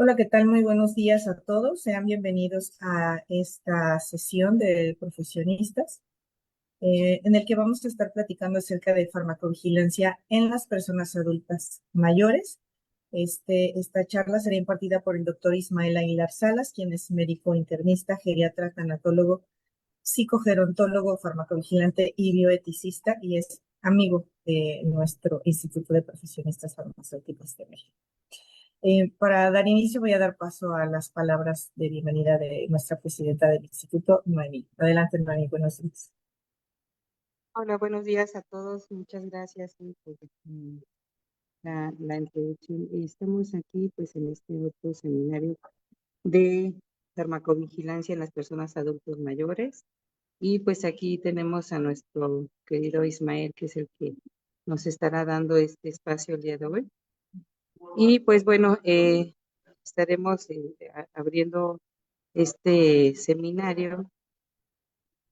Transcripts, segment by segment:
Hola, ¿qué tal? Muy buenos días a todos. Sean bienvenidos a esta sesión de profesionistas, en el que vamos a estar platicando acerca de farmacovigilancia en las personas adultas mayores. Esta charla será impartida por el doctor Ismael Aguilar Salas, quien es médico internista, geriatra, tanatólogo, psicogerontólogo, farmacovigilante y bioeticista, y es amigo de nuestro Instituto de Profesionistas Farmacéuticos de México. Para dar inicio, voy a dar paso a las palabras de bienvenida de nuestra presidenta del instituto, Noemí. Adelante, Noemí, buenos días. Hola, buenos días a todos. Muchas gracias por la introducción. Estamos aquí pues en este otro seminario de farmacovigilancia en las personas adultos mayores. Y pues aquí tenemos a nuestro querido Ismael, que es el que nos estará dando este espacio el día de hoy. Y pues bueno, estaremos abriendo este seminario,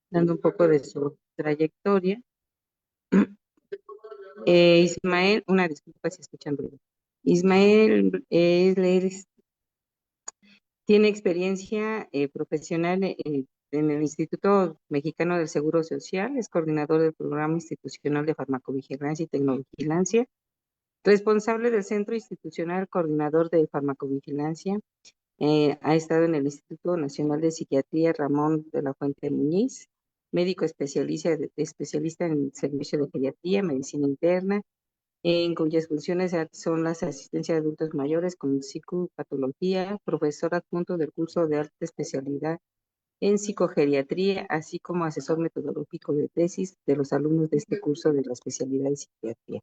dando un poco de su trayectoria. Ismael, una disculpa si escuchan ruido. Ismael tiene experiencia profesional en el Instituto Mexicano del Seguro Social, es coordinador del Programa Institucional de Farmacovigilancia y Tecnovigilancia, responsable del Centro Institucional Coordinador de Farmacovigilancia. Ha estado en el Instituto Nacional de Psiquiatría Ramón de la Fuente Muñiz, médico especialista en servicio de geriatría, medicina interna, en cuyas funciones son las asistencias de adultos mayores con psicopatología, profesor adjunto del curso de alta especialidad en psicogeriatría, así como asesor metodológico de tesis de los alumnos de este curso de la especialidad de psiquiatría.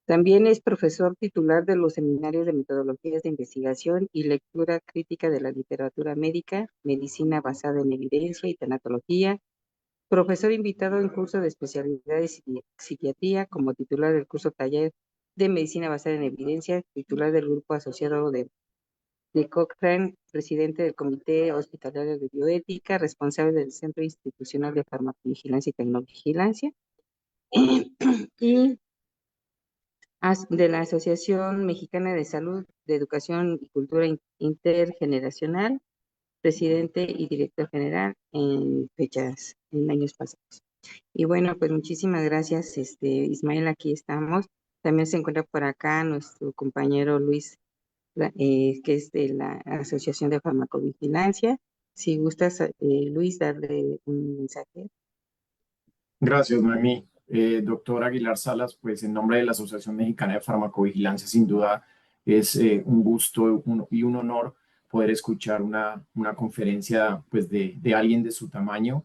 También es profesor titular de los seminarios de metodologías de investigación y lectura crítica de la literatura médica, medicina basada en evidencia y tanatología, profesor invitado en curso de especialidad de psiquiatría, como titular del curso taller de medicina basada en evidencia, titular del grupo asociado de Cochrane, presidente del Comité Hospitalario de Bioética, responsable del Centro Institucional de Farmacovigilancia y Tecnovigilancia, y de la Asociación Mexicana de Salud, de Educación y Cultura Intergeneracional, presidente y director general en años pasados. Y bueno, pues muchísimas gracias, Ismael, aquí estamos. También se encuentra por acá nuestro compañero Luis, que es de la Asociación de Farmacovigilancia. Si gustas, Luis, darle un mensaje. Gracias, Noemí. Doctor Aguilar Salas, pues en nombre de la Asociación Mexicana de Farmacovigilancia, sin duda es un gusto y un honor poder escuchar una conferencia pues, de alguien de su tamaño.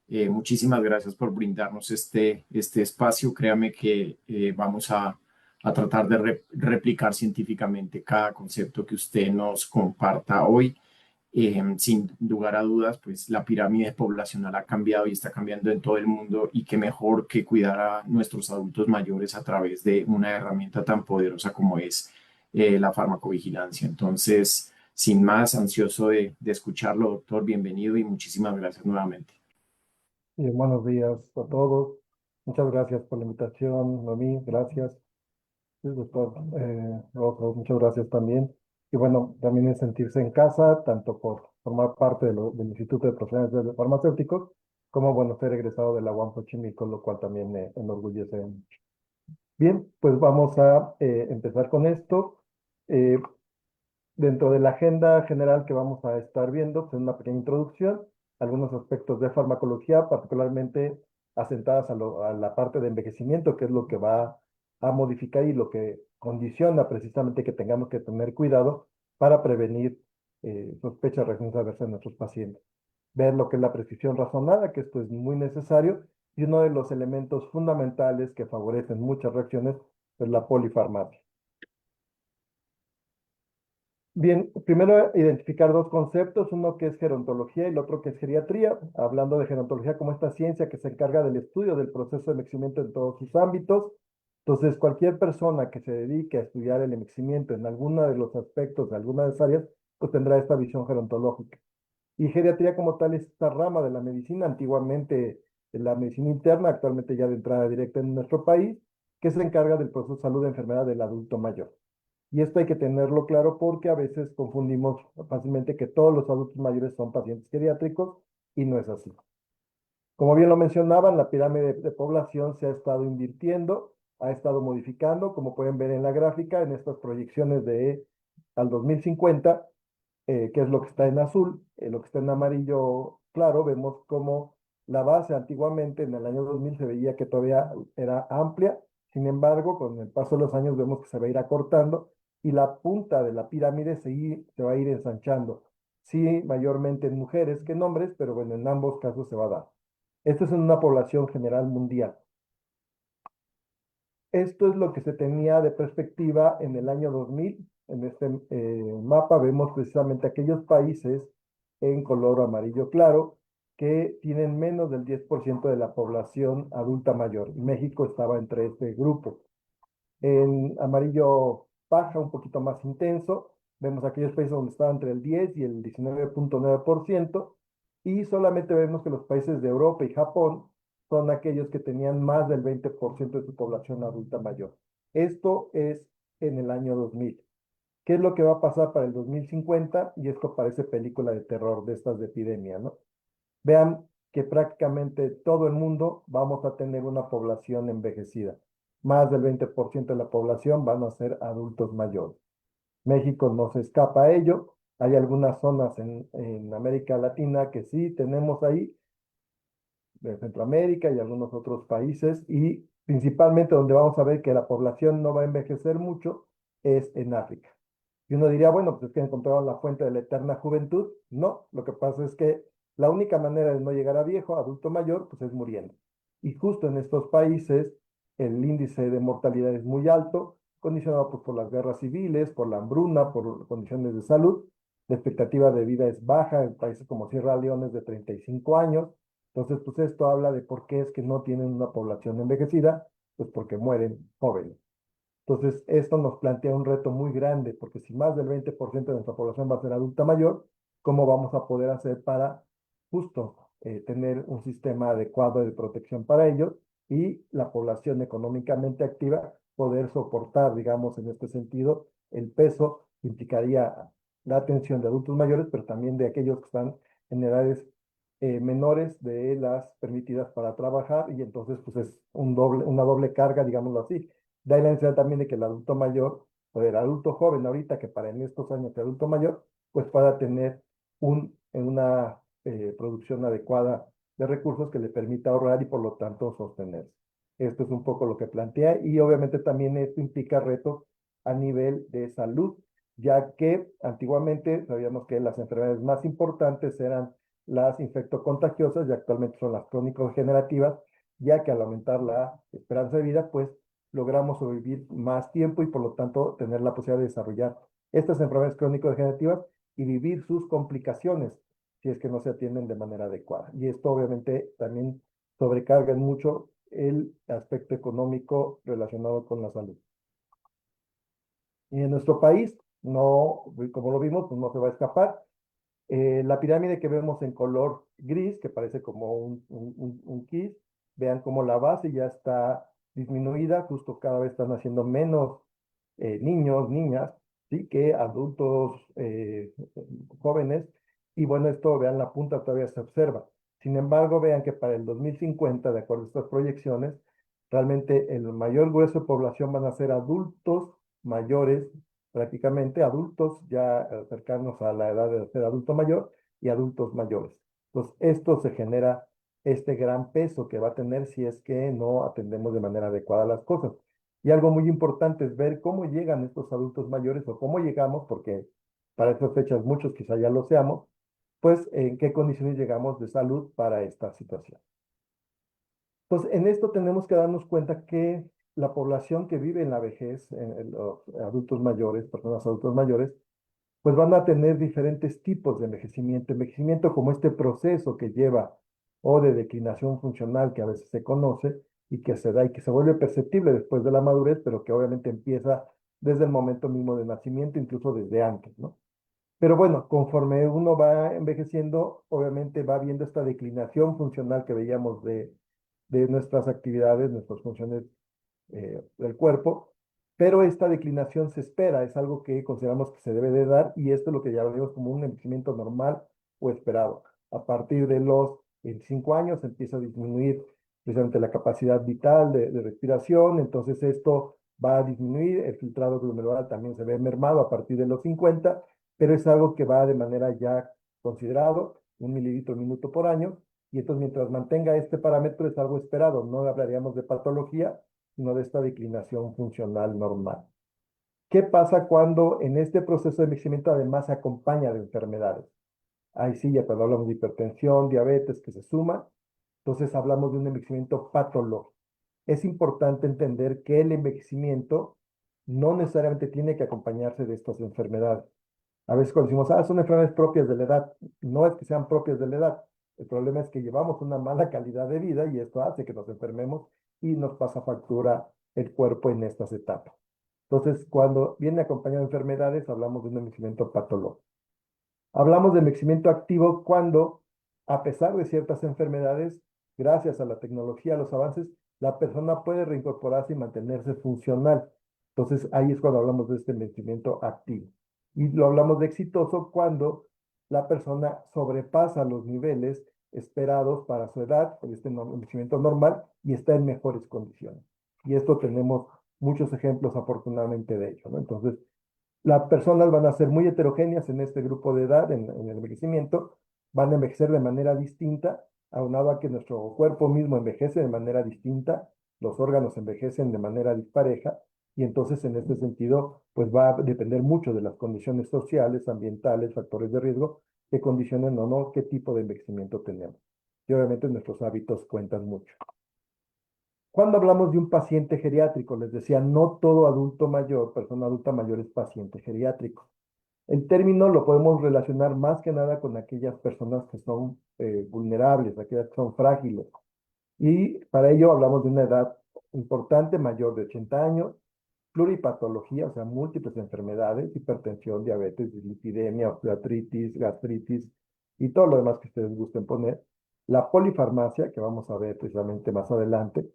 Muchísimas gracias por brindarnos este espacio. Créame que vamos a tratar de replicar científicamente cada concepto que usted nos comparta hoy. Sin lugar a dudas, pues la pirámide poblacional ha cambiado y está cambiando en todo el mundo y qué mejor que cuidar a nuestros adultos mayores a través de una herramienta tan poderosa como es la farmacovigilancia. Entonces, sin más, ansioso de escucharlo, doctor, bienvenido y muchísimas gracias nuevamente. Y buenos días a todos. Muchas gracias por la invitación, Noemí. Gracias. Sí, doctor Rojo, muchas gracias también. Y bueno, también es sentirse en casa, tanto por formar parte del Instituto de Profesionales de Farmacéuticos, como bueno, ser egresado de la UAM Xochimilco, lo cual también me enorgullece mucho. Bien, pues vamos a empezar con esto. Eh, Dentro de la agenda general que vamos a estar viendo, pues, en una pequeña introducción, algunos aspectos de farmacología, particularmente asentadas a la parte de envejecimiento, que es lo que va a modificar y lo que condiciona precisamente que tengamos que tener cuidado para prevenir sospechas, reacciones adversas en nuestros pacientes. Ver lo que es la prescripción razonada, que esto es muy necesario, y uno de los elementos fundamentales que favorecen muchas reacciones es la polifarmacia. Bien, primero identificar dos conceptos, uno que es gerontología y el otro que es geriatría, hablando de gerontología como esta ciencia que se encarga del estudio del proceso de envejecimiento en todos sus ámbitos. Entonces, cualquier persona que se dedique a estudiar el envejecimiento en alguno de los aspectos de alguna de las áreas, pues tendrá esta visión gerontológica. Y geriatría como tal es esta rama de la medicina, antiguamente de la medicina interna, actualmente ya de entrada directa en nuestro país, que se encarga del proceso de salud de enfermedad del adulto mayor. Y esto hay que tenerlo claro porque a veces confundimos fácilmente que todos los adultos mayores son pacientes geriátricos y no es así. Como bien lo mencionaban, la pirámide de población se ha estado invirtiendo, ha estado modificando, como pueden ver en la gráfica, en estas proyecciones de al 2050, que es lo que está en azul, lo que está en amarillo claro, vemos como la base antiguamente en el año 2000 se veía que todavía era amplia, sin embargo, con el paso de los años vemos que se va a ir acortando y la punta de la pirámide se va a ir ensanchando. Sí, mayormente en mujeres que en hombres, pero bueno, en ambos casos se va a dar. Esto es en una población general mundial. Esto es lo que se tenía de perspectiva en el año 2000. En este mapa vemos precisamente aquellos países en color amarillo claro que tienen menos del 10% de la población adulta mayor. Y México estaba entre este grupo. En amarillo paja, un poquito más intenso, vemos aquellos países donde estaba entre el 10 y el 19.9%, y solamente vemos que los países de Europa y Japón son aquellos que tenían más del 20% de su población adulta mayor. Esto es en el año 2000. ¿Qué es lo que va a pasar para el 2050? Y esto parece película de terror de estas de epidemia, ¿no? Vean que prácticamente todo el mundo vamos a tener una población envejecida. Más del 20% de la población van a ser adultos mayores. México no se escapa a ello. Hay algunas zonas en América Latina que sí tenemos ahí, de Centroamérica y algunos otros países, y principalmente donde vamos a ver que la población no va a envejecer mucho es en África. Y uno diría, bueno, pues es que encontraron la fuente de la eterna juventud. No, lo que pasa es que la única manera de no llegar a viejo, adulto mayor, pues es muriendo. Y justo en estos países el índice de mortalidad es muy alto, condicionado pues, por las guerras civiles, por la hambruna, por condiciones de salud. La expectativa de vida es baja en países como Sierra Leona es de 35 años. Entonces, pues esto habla de por qué es que no tienen una población envejecida, pues porque mueren jóvenes. Entonces, esto nos plantea un reto muy grande, porque si más del 20% de nuestra población va a ser adulta mayor, ¿cómo vamos a poder hacer para justo tener un sistema adecuado de protección para ellos y la población económicamente activa poder soportar, digamos, en este sentido, el peso que implicaría la atención de adultos mayores, pero también de aquellos que están en edades menores de las permitidas para trabajar y entonces pues es una doble carga, digámoslo así. Da la necesidad también de que el adulto mayor o el adulto joven ahorita, que para en estos años de adulto mayor, pues pueda tener una producción adecuada de recursos que le permita ahorrar y por lo tanto sostenerse. Esto es un poco lo que plantea y obviamente también esto implica retos a nivel de salud, ya que antiguamente sabíamos que las enfermedades más importantes eran las infectocontagiosas y actualmente son las crónico-degenerativas, ya que al aumentar la esperanza de vida, pues logramos sobrevivir más tiempo y por lo tanto tener la posibilidad de desarrollar estas enfermedades crónico-degenerativas y vivir sus complicaciones si es que no se atienden de manera adecuada. Y esto obviamente también sobrecarga mucho el aspecto económico relacionado con la salud. Y en nuestro país, no, como lo vimos, pues no se va a escapar. La pirámide que vemos en color gris, que parece como un kiss, vean cómo la base ya está disminuida, justo cada vez están haciendo menos niños, niñas, ¿sí? Que adultos jóvenes, y bueno, esto, vean, la punta todavía se observa. Sin embargo, vean que para el 2050, de acuerdo a estas proyecciones, realmente el mayor grueso de población van a ser adultos mayores, prácticamente adultos ya cercanos a la edad de ser adulto mayor y adultos mayores. Entonces, esto se genera este gran peso que va a tener si es que no atendemos de manera adecuada las cosas. Y algo muy importante es ver cómo llegan estos adultos mayores o cómo llegamos, porque para estas fechas muchos quizá ya lo seamos, pues en qué condiciones llegamos de salud para esta situación. Entonces, en esto tenemos que darnos cuenta que la población que vive en la vejez, en los adultos mayores, personas adultos mayores, pues van a tener diferentes tipos de envejecimiento. Envejecimiento como este proceso que lleva o de declinación funcional que a veces se conoce y que se da y que se vuelve perceptible después de la madurez, pero que obviamente empieza desde el momento mismo de nacimiento, incluso desde antes, ¿no? Pero bueno, conforme uno va envejeciendo, obviamente va viendo esta declinación funcional que veíamos de nuestras actividades, nuestras funciones del cuerpo, pero esta declinación se espera, es algo que consideramos que se debe de dar y esto es lo que llamaremos como un envejecimiento normal o esperado. A partir de los 25 años empieza a disminuir precisamente la capacidad vital de respiración, entonces esto va a disminuir, el filtrado glomerular también se ve mermado a partir de los 50, pero es algo que va de manera ya considerado, 1 ml/minuto por año, y entonces mientras mantenga este parámetro es algo esperado, no hablaríamos de patología, sino de esta declinación funcional normal. ¿Qué pasa cuando en este proceso de envejecimiento además se acompaña de enfermedades? Ahí sí, ya cuando hablamos de hipertensión, diabetes, que se suma, entonces hablamos de un envejecimiento patológico. Es importante entender que el envejecimiento no necesariamente tiene que acompañarse de estas enfermedades. A veces cuando decimos, son enfermedades propias de la edad, no es que sean propias de la edad. El problema es que llevamos una mala calidad de vida y esto hace que nos enfermemos y nos pasa factura el cuerpo en estas etapas. Entonces, cuando viene acompañado de enfermedades, hablamos de un envejecimiento patológico. Hablamos de envejecimiento activo cuando, a pesar de ciertas enfermedades, gracias a la tecnología, a los avances, la persona puede reincorporarse y mantenerse funcional. Entonces, ahí es cuando hablamos de este envejecimiento activo. Y lo hablamos de exitoso cuando la persona sobrepasa los niveles esperados para su edad, por este envejecimiento normal, y está en mejores condiciones. Y esto tenemos muchos ejemplos, afortunadamente, de ello, ¿no? Entonces, las personas van a ser muy heterogéneas en este grupo de edad, en el envejecimiento, van a envejecer de manera distinta, aunado a que nuestro cuerpo mismo envejece de manera distinta, los órganos envejecen de manera dispareja, y entonces en este sentido, pues va a depender mucho de las condiciones sociales, ambientales, factores de riesgo, que condicionen o no qué tipo de envejecimiento tenemos. Y obviamente nuestros hábitos cuentan mucho. Cuando hablamos de un paciente geriátrico, les decía, no todo adulto mayor, persona adulta mayor es paciente geriátrico. El término lo podemos relacionar más que nada con aquellas personas que son vulnerables, aquellas que son frágiles. Y para ello hablamos de una edad importante, mayor de 80 años, pluripatología, o sea, múltiples enfermedades, hipertensión, diabetes, dislipidemia, osteoartritis, gastritis y todo lo demás que ustedes gusten poner. La polifarmacia, que vamos a ver precisamente más adelante.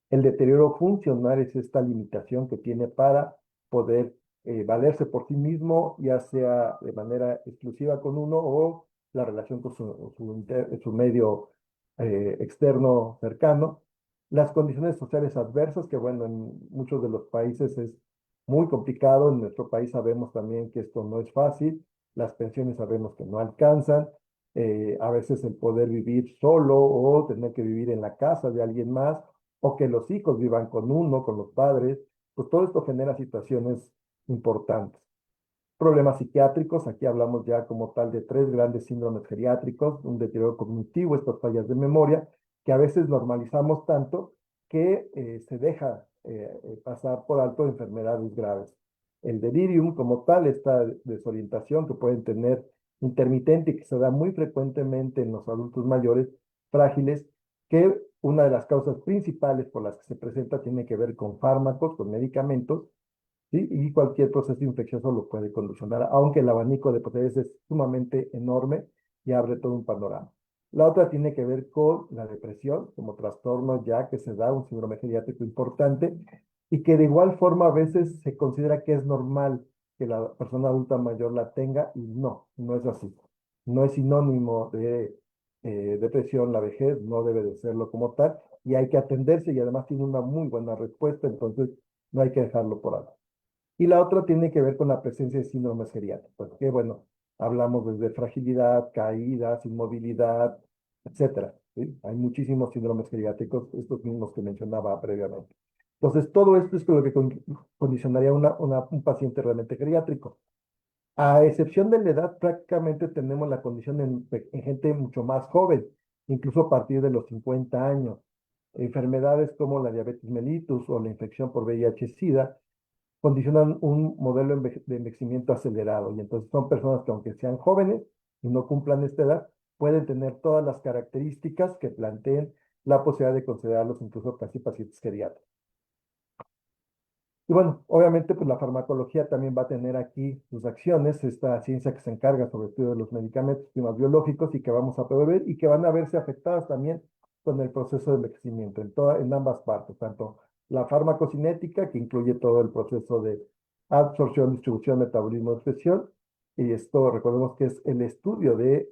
El deterioro funcional es esta limitación que tiene para poder valerse por sí mismo, ya sea de manera exclusiva con uno o la relación con su medio externo cercano. Las condiciones sociales adversas, que bueno, en muchos de los países es muy complicado. En nuestro país sabemos también que esto no es fácil. Las pensiones sabemos que no alcanzan. A veces el poder vivir solo o tener que vivir en la casa de alguien más o que los hijos vivan con uno, con los padres, pues todo esto genera situaciones importantes. Problemas psiquiátricos, aquí hablamos ya como tal de 3 grandes síndromes geriátricos, un deterioro cognitivo, estas fallas de memoria, que a veces normalizamos tanto que se deja pasar por alto enfermedades graves. El delirium como tal, esta desorientación que pueden tener intermitente y que se da muy frecuentemente en los adultos mayores frágiles, que una de las causas principales por las que se presenta tiene que ver con fármacos, con medicamentos, ¿sí? Y cualquier proceso infeccioso lo puede condicionar, aunque el abanico de posibilidades es sumamente enorme y abre todo un panorama. La otra tiene que ver con la depresión, como trastorno ya que se da un síndrome geriátrico importante y que de igual forma a veces se considera que es normal que la persona adulta mayor la tenga y no, no es así. No es sinónimo de depresión, la vejez, no debe de serlo como tal y hay que atenderse y además tiene una muy buena respuesta, entonces no hay que dejarlo por alto. Y la otra tiene que ver con la presencia de síndromes geriátricos, que bueno, hablamos desde fragilidad, caídas, inmovilidad, etcétera, ¿sí? Hay muchísimos síndromes geriátricos, estos mismos que mencionaba previamente. Entonces, todo esto es lo que condicionaría un paciente realmente geriátrico. A excepción de la edad, prácticamente tenemos la condición en gente mucho más joven, incluso a partir de los 50 años. Enfermedades como la diabetes mellitus o la infección por VIH-Sida condicionan un modelo de envejecimiento acelerado. Y entonces son personas que aunque sean jóvenes y no cumplan esta edad, pueden tener todas las características que planteen la posibilidad de considerarlos incluso casi pacientes geriátricos. Y bueno, obviamente pues la farmacología también va a tener aquí sus acciones, esta ciencia que se encarga sobre el estudio de los medicamentos biológicos y que vamos a poder ver y que van a verse afectadas también con el proceso de envejecimiento en ambas partes, tanto La farmacocinética, que incluye todo el proceso de absorción, distribución, metabolismo, excreción. Y esto, recordemos que es el estudio de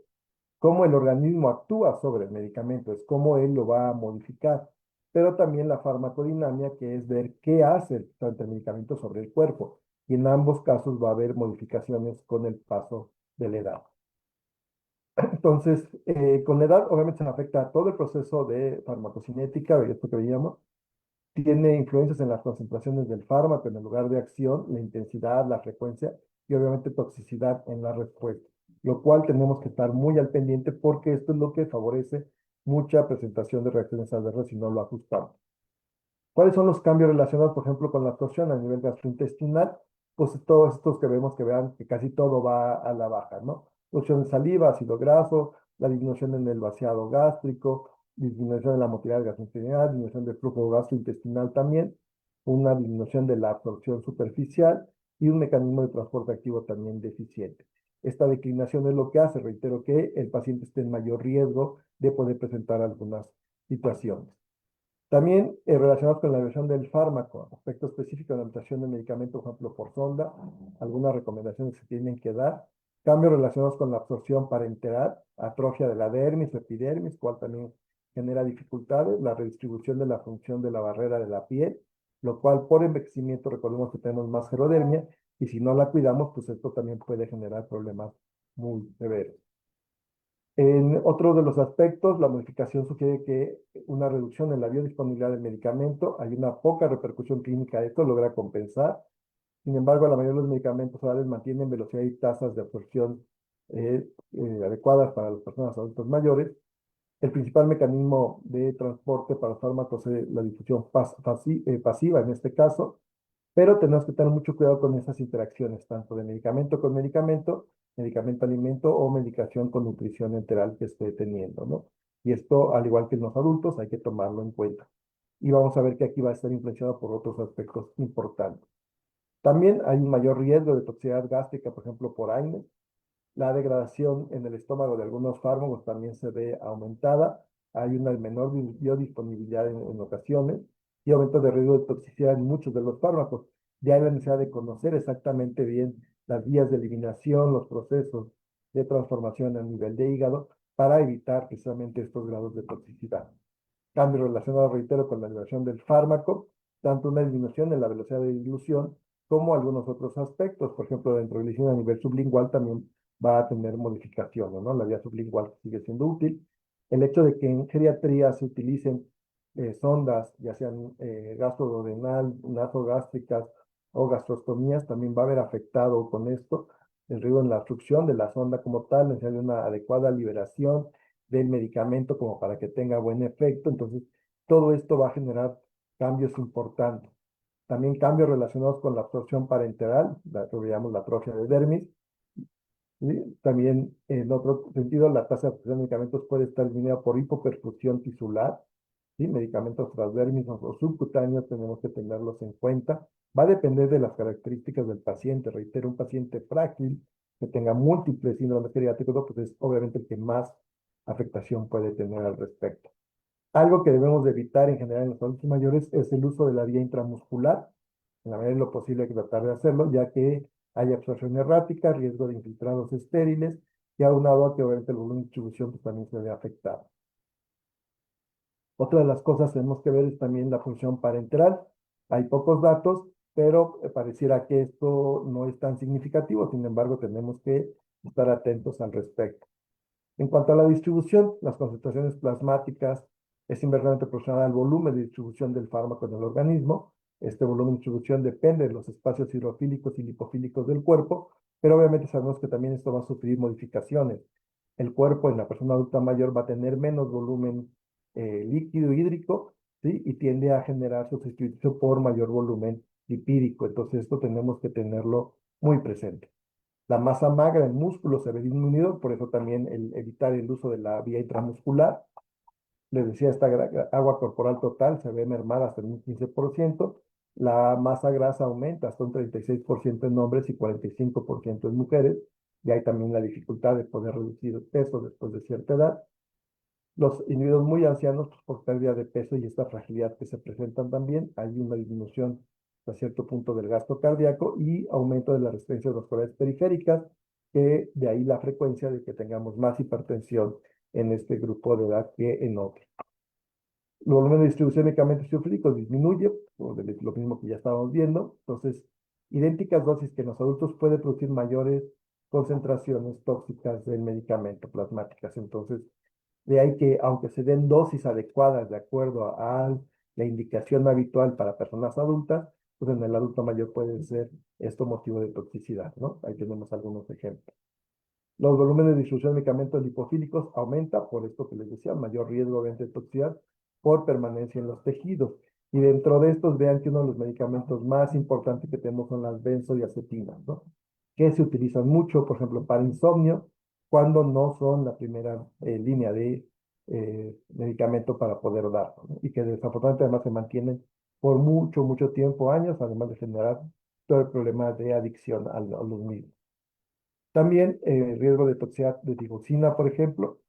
cómo el organismo actúa sobre el medicamento, es cómo él lo va a modificar. Pero también la farmacodinámica, que es ver qué hace el medicamento sobre el cuerpo. Y en ambos casos va a haber modificaciones con el paso de la edad. Entonces, con la edad obviamente se afecta a todo el proceso de farmacocinética, esto que veíamos. Tiene influencias en las concentraciones del fármaco, en el lugar de acción, la intensidad, la frecuencia y obviamente toxicidad en la respuesta, lo cual tenemos que estar muy al pendiente porque esto es lo que favorece mucha presentación de reacciones adversas si no lo ajustamos. ¿Cuáles son los cambios relacionados, por ejemplo, con la absorción a nivel gastrointestinal? Pues todos estos que vemos que vean que casi todo va a la baja, ¿no? Reducción de saliva, ácido graso, la disminución en el vaciado gástrico, disminución de la motilidad gastrointestinal, disminución del flujo gastrointestinal también, una disminución de la absorción superficial y un mecanismo de transporte activo también deficiente. Esta declinación es lo que hace, reitero, que el paciente esté en mayor riesgo de poder presentar algunas situaciones. También relacionados con la evaluación del fármaco, aspecto específico de la administración de medicamentos, por ejemplo, por sonda, algunas recomendaciones que se tienen que dar, cambios relacionados con la absorción parenteral, atrofia de la dermis o epidermis, cual también genera dificultades, la redistribución de la función de la barrera de la piel, lo cual por envejecimiento recordemos que tenemos más gerodermia y si no la cuidamos, pues esto también puede generar problemas muy severos. En otro de los aspectos, la modificación sugiere que una reducción en la biodisponibilidad del medicamento, hay una poca repercusión clínica de esto, logra compensar. Sin embargo, la mayoría de los medicamentos orales mantienen velocidad y tasas de absorción adecuadas para las personas adultas mayores. El principal mecanismo de transporte para los fármacos es la difusión pasiva en este caso, pero tenemos que tener mucho cuidado con esas interacciones, tanto de medicamento con medicamento, medicamento-alimento o medicación con nutrición enteral que esté teniendo, ¿no? Y esto, al igual que en los adultos, hay que tomarlo en cuenta. Y vamos a ver que aquí va a estar influenciado por otros aspectos importantes. También hay un mayor riesgo de toxicidad gástrica, por ejemplo, por AINES. La degradación en el estómago de algunos fármacos también se ve aumentada. Hay una menor biodisponibilidad en ocasiones y aumento de riesgo de toxicidad en muchos de los fármacos. Ya hay la necesidad de conocer exactamente bien las vías de eliminación, los procesos de transformación a nivel de hígado para evitar precisamente estos grados de toxicidad. Cambios relacionados, reitero, con la liberación del fármaco, tanto una disminución en la velocidad de dilución como algunos otros aspectos. Por ejemplo, dentro de la glicina a nivel sublingual también va a tener modificaciones, ¿no? La vía sublingual sigue siendo útil. El hecho de que en geriatría se utilicen sondas, ya sean gastroduodenal, nasogástricas o gastrostomías, también va a haber afectado con esto el riesgo en la obstrucción de la sonda como tal, necesaria una adecuada liberación del medicamento como para que tenga buen efecto. Entonces, todo esto va a generar cambios importantes. También cambios relacionados con la absorción parenteral, lo que llamamos la atrofia de dermis. ¿Sí? También, en otro sentido, la tasa de absorción de medicamentos puede estar disminuida por hipoperfusión tisular. ¿Sí? Medicamentos transdérmicos o subcutáneos tenemos que tenerlos en cuenta. Va a depender de las características del paciente. Reitero, un paciente frágil que tenga múltiples síndromes geriátricos, pues es obviamente el que más afectación puede tener al respecto. Algo que debemos de evitar en general en los adultos mayores es el uso de la vía intramuscular. En la medida de lo posible hay que tratar de hacerlo, ya que hay absorción errática, riesgo de infiltrados estériles, y aunado a que obviamente el volumen de distribución pues, también se ve afectado. Otra de las cosas que tenemos que ver es también la función parenteral. Hay pocos datos, pero pareciera que esto no es tan significativo, sin embargo tenemos que estar atentos al respecto. En cuanto a la distribución, las concentraciones plasmáticas es inversamente proporcional al volumen de distribución del fármaco en el organismo. Este volumen de distribución depende de los espacios hidrofílicos y lipofílicos del cuerpo, pero obviamente sabemos que también esto va a sufrir modificaciones. El cuerpo en la persona adulta mayor va a tener menos volumen líquido hídrico, ¿sí? Y tiende a generar sustitución por mayor volumen lipídico. Entonces esto tenemos que tenerlo muy presente. La masa magra en músculo se ve disminuido, por eso también el evitar el uso de la vía intramuscular. Les decía, esta agua corporal total se ve mermada hasta un 15%. La masa grasa aumenta hasta un 36% en hombres y 45% en mujeres. Y hay también la dificultad de poder reducir el peso después de cierta edad. Los individuos muy ancianos, pues, por pérdida de peso y esta fragilidad que se presentan también, hay una disminución a cierto punto del gasto cardíaco y aumento de las resistencias vasculares periféricas, que de ahí la frecuencia de que tengamos más hipertensión en este grupo de edad que en otro. El volumen de distribución de medicamentos isoflínicos disminuye, lo mismo que ya estábamos viendo. Entonces, idénticas dosis que en los adultos puede producir mayores concentraciones tóxicas del medicamento plasmáticas. Entonces, de ahí que aunque se den dosis adecuadas de acuerdo a la indicación habitual para personas adultas, pues en el adulto mayor puede ser esto motivo de toxicidad, ¿no? Ahí tenemos algunos ejemplos. Los volúmenes de distribución de medicamentos lipofílicos aumenta, por esto que les decía, mayor riesgo de toxicidad por permanencia en los tejidos. Y dentro de estos, vean que uno de los medicamentos más importantes que tenemos son las benzodiazepinas, ¿no? Que se utilizan mucho, por ejemplo, para insomnio, cuando no son la primera línea de medicamento para poder dar, ¿no? Y que desafortunadamente además se mantienen por mucho, mucho tiempo, años, además de generar todo el problema de adicción a los mismos. También riesgo de toxicidad de digoxina, por ejemplo,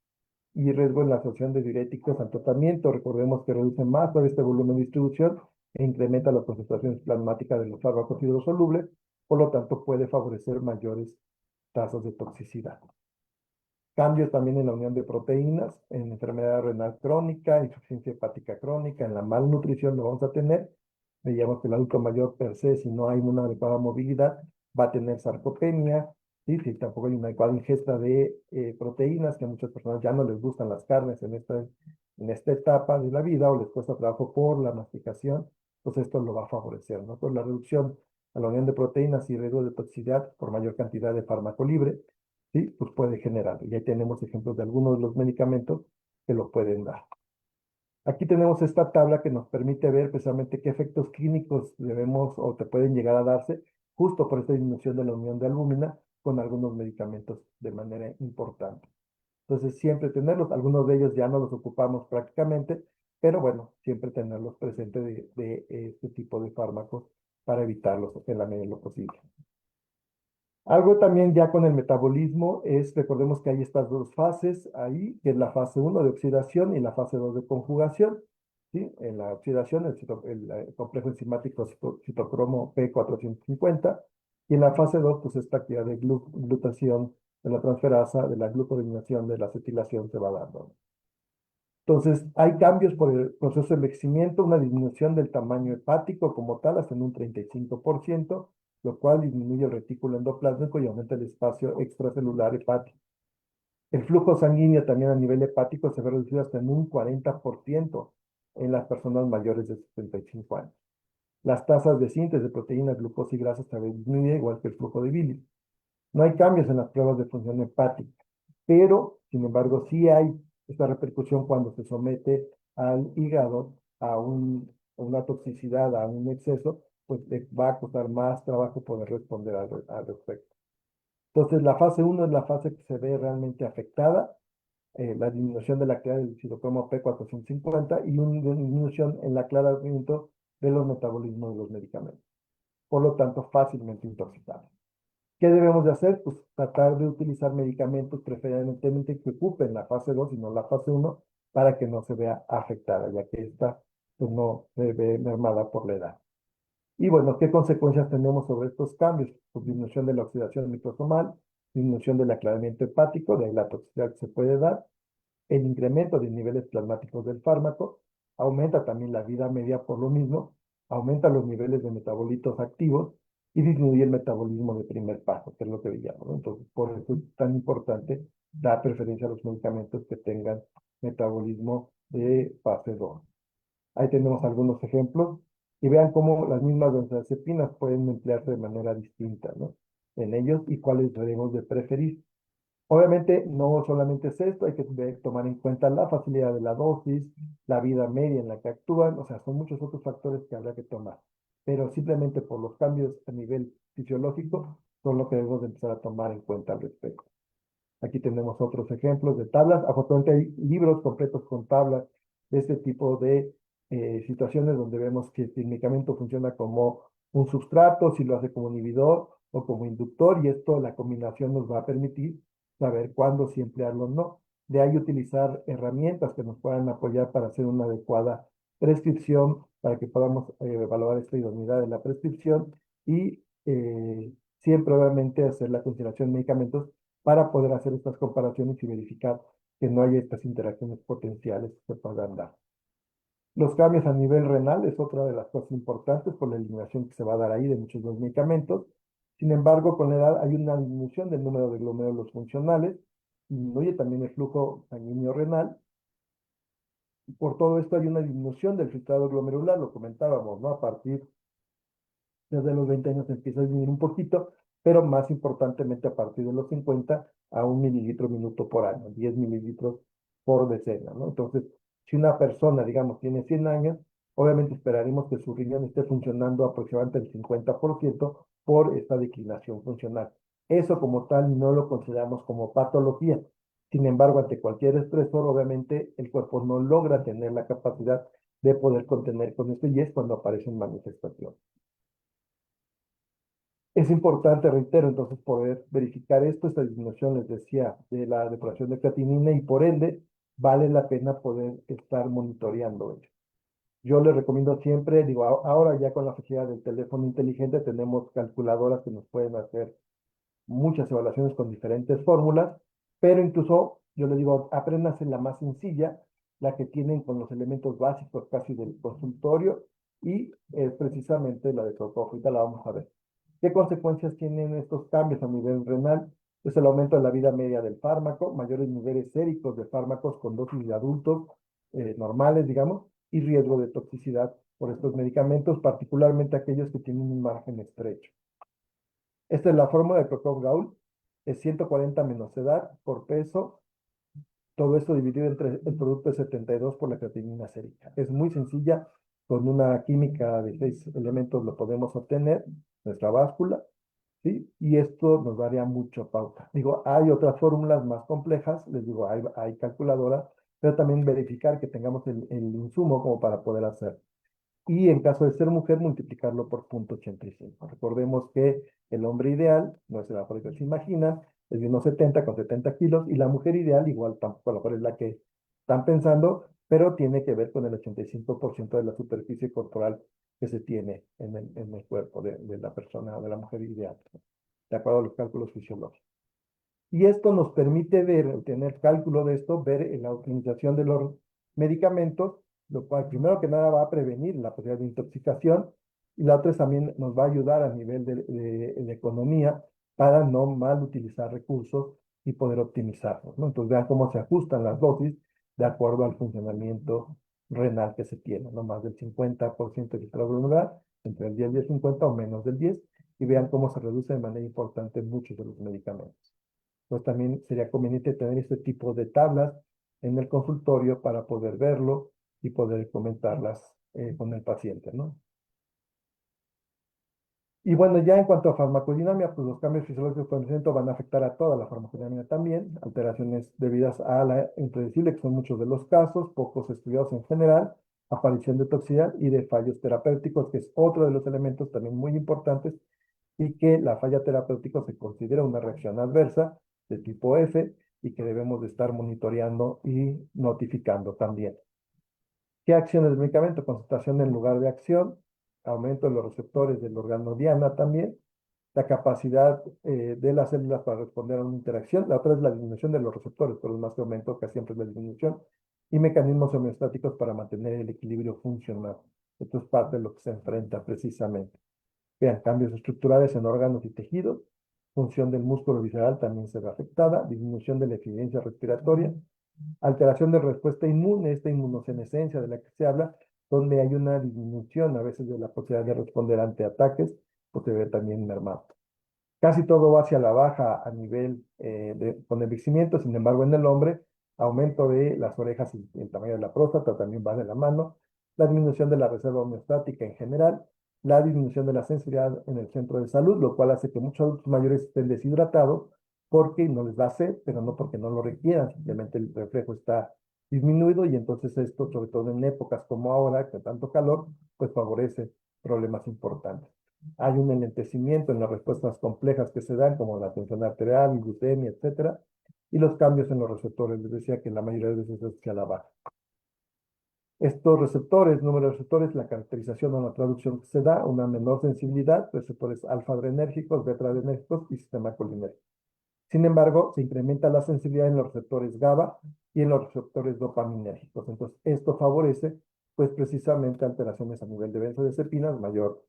y riesgo en la asociación de diuréticos al tratamiento. Recordemos que reduce más todo este volumen de distribución e incrementa la concentración plasmática de los fármacos hidrosolubles, por lo tanto puede favorecer mayores tasas de toxicidad. Cambios también en la unión de proteínas, en enfermedad renal crónica, insuficiencia hepática crónica, en la malnutrición lo vamos a tener. Veíamos que el adulto mayor per se, si no hay una adecuada movilidad, va a tener sarcopenia, ¿sí? Si tampoco hay una adecuada ingesta de proteínas, que a muchas personas ya no les gustan las carnes en esta etapa de la vida o les cuesta trabajo por la masticación, pues esto lo va a favorecer, ¿no? Por la reducción a la unión de proteínas y riesgo de toxicidad por mayor cantidad de fármaco libre, ¿sí? Pues puede generar. Y ahí tenemos ejemplos de algunos de los medicamentos que lo pueden dar. Aquí tenemos esta tabla que nos permite ver precisamente qué efectos clínicos debemos o te pueden llegar a darse justo por esta disminución de la unión de albúmina con algunos medicamentos de manera importante. Entonces, siempre tenerlos, algunos de ellos ya no los ocupamos prácticamente, pero bueno, siempre tenerlos presentes de este tipo de fármacos para evitarlos en la medida de lo posible. Algo también ya con el metabolismo es, recordemos que hay estas dos fases ahí, que es la fase 1 de oxidación y la fase 2 de conjugación. ¿Sí? En la oxidación, el complejo enzimático citocromo P450, y en la fase 2, pues esta actividad de glutación de la transferasa, de la glucosidinación, de la acetilación se va dando. Entonces, hay cambios por el proceso de envejecimiento, una disminución del tamaño hepático como tal, hasta en un 35%, lo cual disminuye el retículo endoplásmico y aumenta el espacio extracelular hepático. El flujo sanguíneo también a nivel hepático se ve reducido hasta en un 40% en las personas mayores de 75 años. Las tasas de síntesis de proteínas, glucosa y grasa también disminuyen, igual que el flujo de bilis. No hay cambios en las pruebas de función hepática, pero, sin embargo, sí hay esta repercusión cuando se somete al hígado a una toxicidad, a un exceso, pues le va a costar más trabajo poder responder al respecto. Entonces, la fase 1 es la fase que se ve realmente afectada, la disminución de la actividad del citocromo P450 y una disminución en el aclaramiento de los metabolismos de los medicamentos. Por lo tanto, fácilmente intoxicable. ¿Qué debemos de hacer? Pues tratar de utilizar medicamentos preferentemente que ocupen la fase 2 y no la fase 1 para que no se vea afectada, ya que esta pues, no se ve mermada por la edad. Y bueno, ¿qué consecuencias tenemos sobre estos cambios? Pues disminución de la oxidación microsomal, disminución del aclaramiento hepático, de ahí la toxicidad que se puede dar, el incremento de niveles plasmáticos del fármaco, aumenta también la vida media por lo mismo, aumenta los niveles de metabolitos activos y disminuye el metabolismo de primer paso, que es lo que veíamos, ¿no? Entonces, por eso es tan importante dar preferencia a los medicamentos que tengan metabolismo de fase 2. Ahí tenemos algunos ejemplos y vean cómo las mismas benzodiazepinas pueden emplearse de manera distinta, ¿no? En ellos y cuáles debemos de preferir. Obviamente no solamente es esto, hay que tomar en cuenta la facilidad de la dosis, la vida media en la que actúan, o sea, son muchos otros factores que habrá que tomar. Pero simplemente por los cambios a nivel fisiológico son lo que debemos de empezar a tomar en cuenta al respecto. Aquí tenemos otros ejemplos de tablas. Afortunadamente hay libros completos con tablas de este tipo de situaciones donde vemos que el medicamento funciona como un sustrato, si lo hace como inhibidor o como inductor, y esto, la combinación nos va a permitir saber cuándo sí emplearlo o no. De ahí utilizar herramientas que nos puedan apoyar para hacer una adecuada prescripción, para que podamos evaluar esta idoneidad de la prescripción y siempre obviamente hacer la consideración de medicamentos para poder hacer estas comparaciones y verificar que no haya estas interacciones potenciales que se puedan dar. Los cambios a nivel renal es otra de las cosas importantes por la eliminación que se va a dar ahí de muchos de los medicamentos. Sin embargo, con la edad hay una disminución del número de glomérulos funcionales, disminuye también el flujo sanguíneo renal. Por todo esto hay una disminución del filtrado glomerular, lo comentábamos, ¿no? A partir desde los 20 años empieza a disminuir un poquito, pero más importantemente a partir de los 50 a 1 mililitro minuto por año, 10 mililitros por decena, ¿no? Entonces, si una persona, digamos, tiene 100 años, obviamente esperaremos que su riñón esté funcionando aproximadamente el 50% por esta declinación funcional. Eso como tal no lo consideramos como patología. Sin embargo, ante cualquier estresor, obviamente el cuerpo no logra tener la capacidad de poder contener con esto y es cuando aparecen manifestaciones. Es importante, reitero, entonces poder verificar esto, esta disminución, les decía, de la depuración de creatinina y por ende vale la pena poder estar monitoreando ello. Yo les recomiendo siempre, digo, ahora ya con la facilidad del teléfono inteligente tenemos calculadoras que nos pueden hacer muchas evaluaciones con diferentes fórmulas, pero incluso yo les digo, apréndanse la más sencilla, la que tienen con los elementos básicos casi del consultorio y es precisamente la de Crocop. Ahorita la vamos a ver. ¿Qué consecuencias tienen estos cambios a nivel renal? Es el aumento de la vida media del fármaco, mayores niveles séricos de fármacos con dosis de adultos normales, digamos, y riesgo de toxicidad por estos medicamentos, particularmente aquellos que tienen un margen estrecho. Esta es la fórmula de Crocop-Gaul, es 140 menos edad por peso, todo esto dividido entre el producto de 72 por la creatinina sérica. Es muy sencilla, con una química de 6 elementos lo podemos obtener, nuestra báscula, ¿sí? Y esto nos daría mucho pauta. Digo, hay otras fórmulas más complejas, les digo, hay calculadoras, pero también verificar que tengamos el insumo como para poder hacer. Y en caso de ser mujer, multiplicarlo por 0.85. Recordemos que el hombre ideal, no es el aforo que se imagina, es de unos 70 con 70 kilos, y la mujer ideal, igual tampoco a lo mejor es la que están pensando, pero tiene que ver con el 85% de la superficie corporal que se tiene en el cuerpo de la persona, de la mujer ideal, de acuerdo a los cálculos fisiológicos. Y esto nos permite ver, tener cálculo de esto, ver la utilización de los medicamentos, lo cual primero que nada va a prevenir la posibilidad de intoxicación y la otra también nos va a ayudar a nivel de economía para no mal utilizar recursos y poder optimizarlos, ¿no? Entonces vean cómo se ajustan las dosis de acuerdo al funcionamiento renal que se tiene, no más del 50% de filtrado glomerular, entre el 10 y el 50 o menos del 10, y vean cómo se reduce de manera importante muchos de los medicamentos. Pues también sería conveniente tener este tipo de tablas en el consultorio para poder verlo y poder comentarlas con el paciente, ¿no? Y bueno, ya en cuanto a farmacodinámica, pues los cambios fisiológicos con el tratamiento van a afectar a toda la farmacodinámica también, alteraciones debidas a la impredecible, que son muchos de los casos, pocos estudiados en general, aparición de toxicidad y de fallos terapéuticos, que es otro de los elementos también muy importantes, y que la falla terapéutica se considera una reacción adversa de tipo F y que debemos de estar monitoreando y notificando también. ¿Qué acción del medicamento? Concentración en lugar de acción, aumento de los receptores del órgano diana también, la capacidad de las células para responder a una interacción, la otra es la disminución de los receptores, pero más que aumento que siempre es la disminución, y mecanismos homeostáticos para mantener el equilibrio funcional. Esto es parte de lo que se enfrenta precisamente. Vean, cambios estructurales en órganos y tejidos, función del músculo visceral también se ve afectada, disminución de la eficiencia respiratoria, alteración de respuesta inmune, esta inmunosenescencia de la que se habla, donde hay una disminución a veces de la posibilidad de responder ante ataques, pues se ve también mermado. Casi todo va hacia la baja a nivel con envejecimiento, sin embargo en el hombre, aumento de las orejas y el tamaño de la próstata también va de la mano, la disminución de la reserva homeostática en general, la disminución de la sensibilidad en el centro de salud, lo cual hace que muchos adultos mayores estén deshidratados porque no les da sed, pero no porque no lo requieran, simplemente el reflejo está disminuido y entonces esto, sobre todo en épocas como ahora, que tanto calor, pues favorece problemas importantes. Hay un enlentecimiento en las respuestas complejas que se dan, como la tensión arterial, glucemia, etcétera, y los cambios en los receptores. Les decía que la mayoría de veces es hacia la baja. Estos receptores, número de receptores, la caracterización o la traducción que se da, una menor sensibilidad, receptores alfa-adrenérgicos, beta-adrenérgicos y sistema colinérgico. Sin embargo, se incrementa la sensibilidad en los receptores GABA y en los receptores dopaminérgicos. Entonces, esto favorece, pues, precisamente alteraciones a nivel de benzodiazepinas, mayor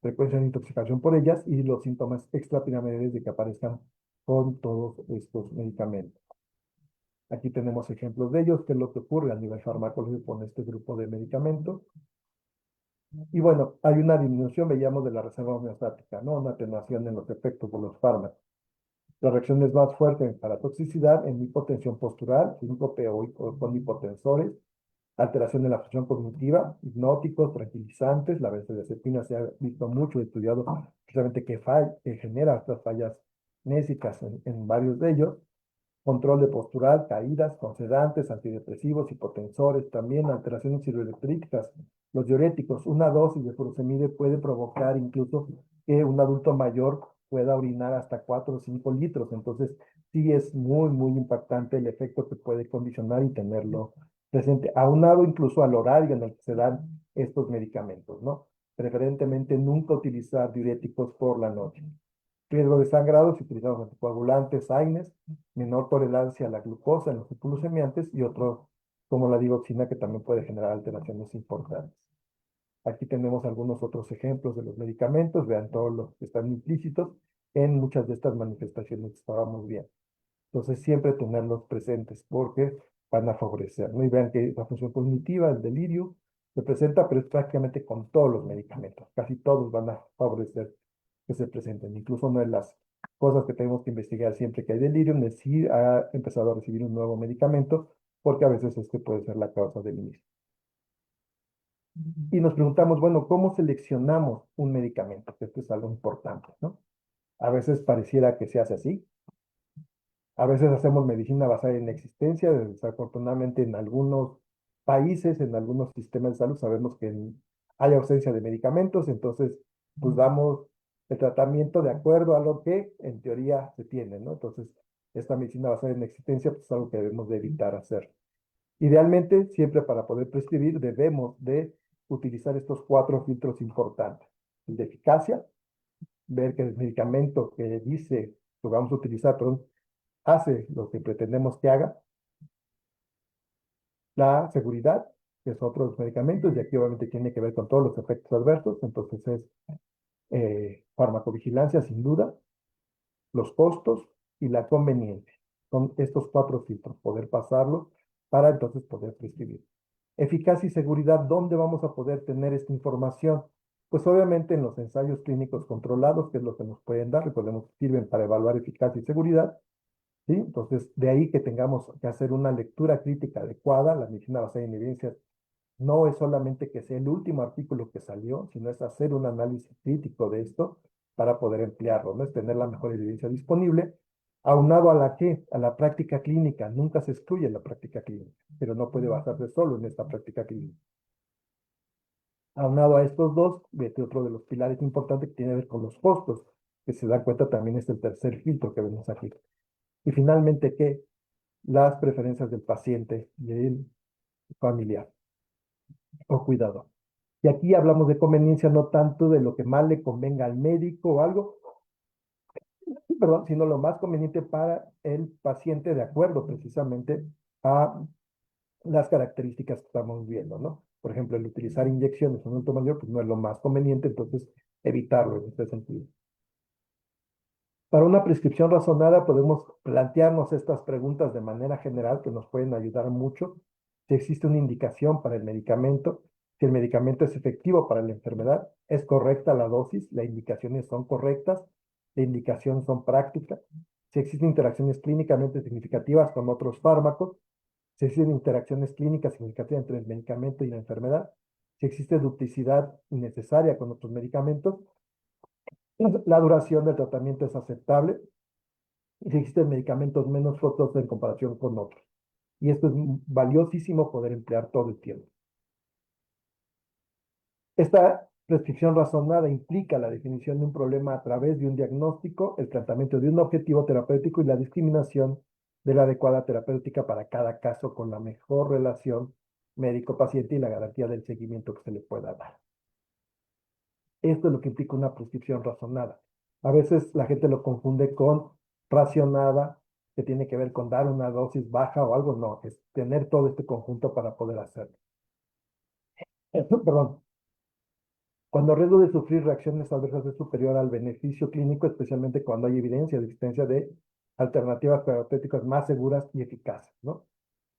frecuencia de intoxicación por ellas y los síntomas extrapiramidales de que aparezcan con todos estos medicamentos. Aquí tenemos ejemplos de ellos, qué es lo que ocurre a nivel farmacológico con este grupo de medicamentos. Y bueno, hay una disminución, veíamos, de la reserva homeostática, ¿no? Una atenuación en los efectos de los fármacos. La reacción es más fuerte para toxicidad en hipotensión postural, síncope o con hipotensores, alteración de la función cognitiva, hipnóticos, tranquilizantes. La benzodiazepina se ha visto mucho estudiado precisamente que genera estas fallas nésicas en varios de ellos. Control de postural, caídas, con sedantes, antidepresivos, hipotensores, también alteraciones hidroeléctricas. Los diuréticos, una dosis de furosemide puede provocar incluso que un adulto mayor pueda orinar hasta 4 o 5 litros. Entonces, sí es muy, muy impactante el efecto que puede condicionar y tenerlo presente, aunado incluso al horario en el que se dan estos medicamentos, ¿no? Preferentemente nunca utilizar diuréticos por la noche. Riesgo de sangrado si utilizamos anticoagulantes, AINES, menor tolerancia a la glucosa en los hipoglucemiantes y otro como la digoxina que también puede generar alteraciones importantes. Aquí tenemos algunos otros ejemplos de los medicamentos, vean todos los que están implícitos en muchas de estas manifestaciones que estábamos viendo. Entonces siempre tenerlos presentes porque van a favorecer, ¿no? Y vean que la función cognitiva, el delirio, se presenta, pero es prácticamente con todos los medicamentos. Casi todos van a favorecer que se presenten. Incluso una de las cosas que tenemos que investigar siempre que hay delirio es si ha empezado a recibir un nuevo medicamento, porque a veces este puede ser la causa del inicio. Y nos preguntamos, bueno, ¿cómo seleccionamos un medicamento? Esto es algo importante, ¿no? A veces pareciera que se hace así. A veces hacemos medicina basada en existencia. Desafortunadamente en algunos países, en algunos sistemas de salud, sabemos que hay ausencia de medicamentos, entonces pues damos el tratamiento de acuerdo a lo que en teoría se tiene, ¿no? Entonces, esta medicina basada en existencia pues, es algo que debemos de evitar hacer. Idealmente, siempre para poder prescribir, debemos de utilizar estos 4 filtros importantes. El de eficacia, ver que el medicamento que dice que vamos a utilizar, perdón, hace lo que pretendemos que haga. La seguridad, que es otro de los medicamentos, y aquí obviamente tiene que ver con todos los efectos adversos, entonces es farmacovigilancia sin duda, los costos y la conveniencia. Son estos 4 filtros, poder pasarlos para entonces poder prescribir. Eficacia y seguridad, ¿dónde vamos a poder tener esta información? Pues obviamente en los ensayos clínicos controlados, que es lo que nos pueden dar, recordemos que sirven para evaluar eficacia y seguridad, ¿sí? Entonces, de ahí que tengamos que hacer una lectura crítica adecuada. La medicina basada en evidencias no es solamente que sea el último artículo que salió, sino es hacer un análisis crítico de esto para poder emplearlo, ¿no? Es tener la mejor evidencia disponible, aunado a a la práctica clínica. Nunca se excluye la práctica clínica, pero no puede basarse solo en esta práctica clínica. Aunado a estos dos, vete otro de los pilares importantes que tiene que ver con los costos, que se da cuenta también es el tercer filtro que vemos aquí. Y finalmente, ¿qué? Las preferencias del paciente y el familiar o cuidador. Y aquí hablamos de conveniencia, no tanto de lo que más le convenga al médico o algo, perdón, sino lo más conveniente para el paciente de acuerdo precisamente a las características que estamos viendo, ¿no? Por ejemplo, el utilizar inyecciones en un adulto mayor, pues no es lo más conveniente, entonces evitarlo en este sentido. Para una prescripción razonada podemos plantearnos estas preguntas de manera general que nos pueden ayudar mucho. Si existe una indicación para el medicamento, si el medicamento es efectivo para la enfermedad, es correcta la dosis, las indicaciones son correctas, las indicaciones son prácticas, si existen interacciones clínicamente significativas con otros fármacos, si existen interacciones clínicas significativas entre el medicamento y la enfermedad, si existe duplicidad innecesaria con otros medicamentos, la duración del tratamiento es aceptable y si existen medicamentos menos costosos en comparación con otros. Y esto es valiosísimo poder emplear todo el tiempo. Esta Prescripción razonada implica la definición de un problema a través de un diagnóstico, el tratamiento de un objetivo terapéutico y la discriminación de la adecuada terapéutica para cada caso con la mejor relación médico-paciente y la garantía del seguimiento que se le pueda dar. Esto es lo que implica una prescripción razonada. A veces la gente lo confunde con racionada, que tiene que ver con dar una dosis baja o algo. No, es tener todo este conjunto para poder hacerlo. Perdón. Cuando el riesgo de sufrir reacciones adversas es superior al beneficio clínico, especialmente cuando hay evidencia de existencia de alternativas terapéuticas más seguras y eficaces, ¿no?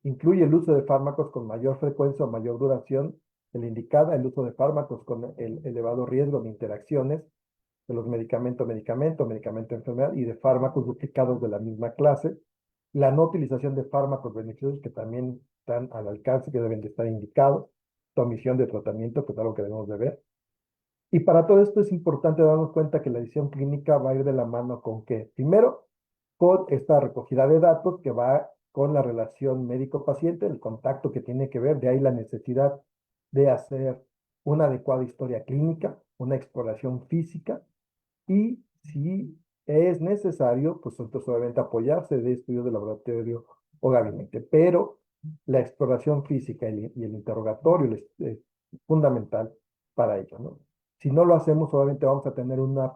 Incluye el uso de fármacos con mayor frecuencia o mayor duración de la indicada, el uso de fármacos con el elevado riesgo de interacciones, de los medicamento-enfermedad y de fármacos duplicados de la misma clase, la no utilización de fármacos beneficiosos que también están al alcance, que deben de estar indicados, su omisión de tratamiento, que es algo que debemos de ver. Y para todo esto es importante darnos cuenta que la decisión clínica va a ir de la mano con qué. Primero, con esta recogida de datos que va con la relación médico-paciente, el contacto que tiene que ver, de ahí la necesidad de hacer una adecuada historia clínica, una exploración física, y si es necesario, pues entonces obviamente apoyarse de estudios de laboratorio o gabinete, pero la exploración física y el interrogatorio es fundamental para ello, ¿no? Si no lo hacemos, obviamente vamos a tener una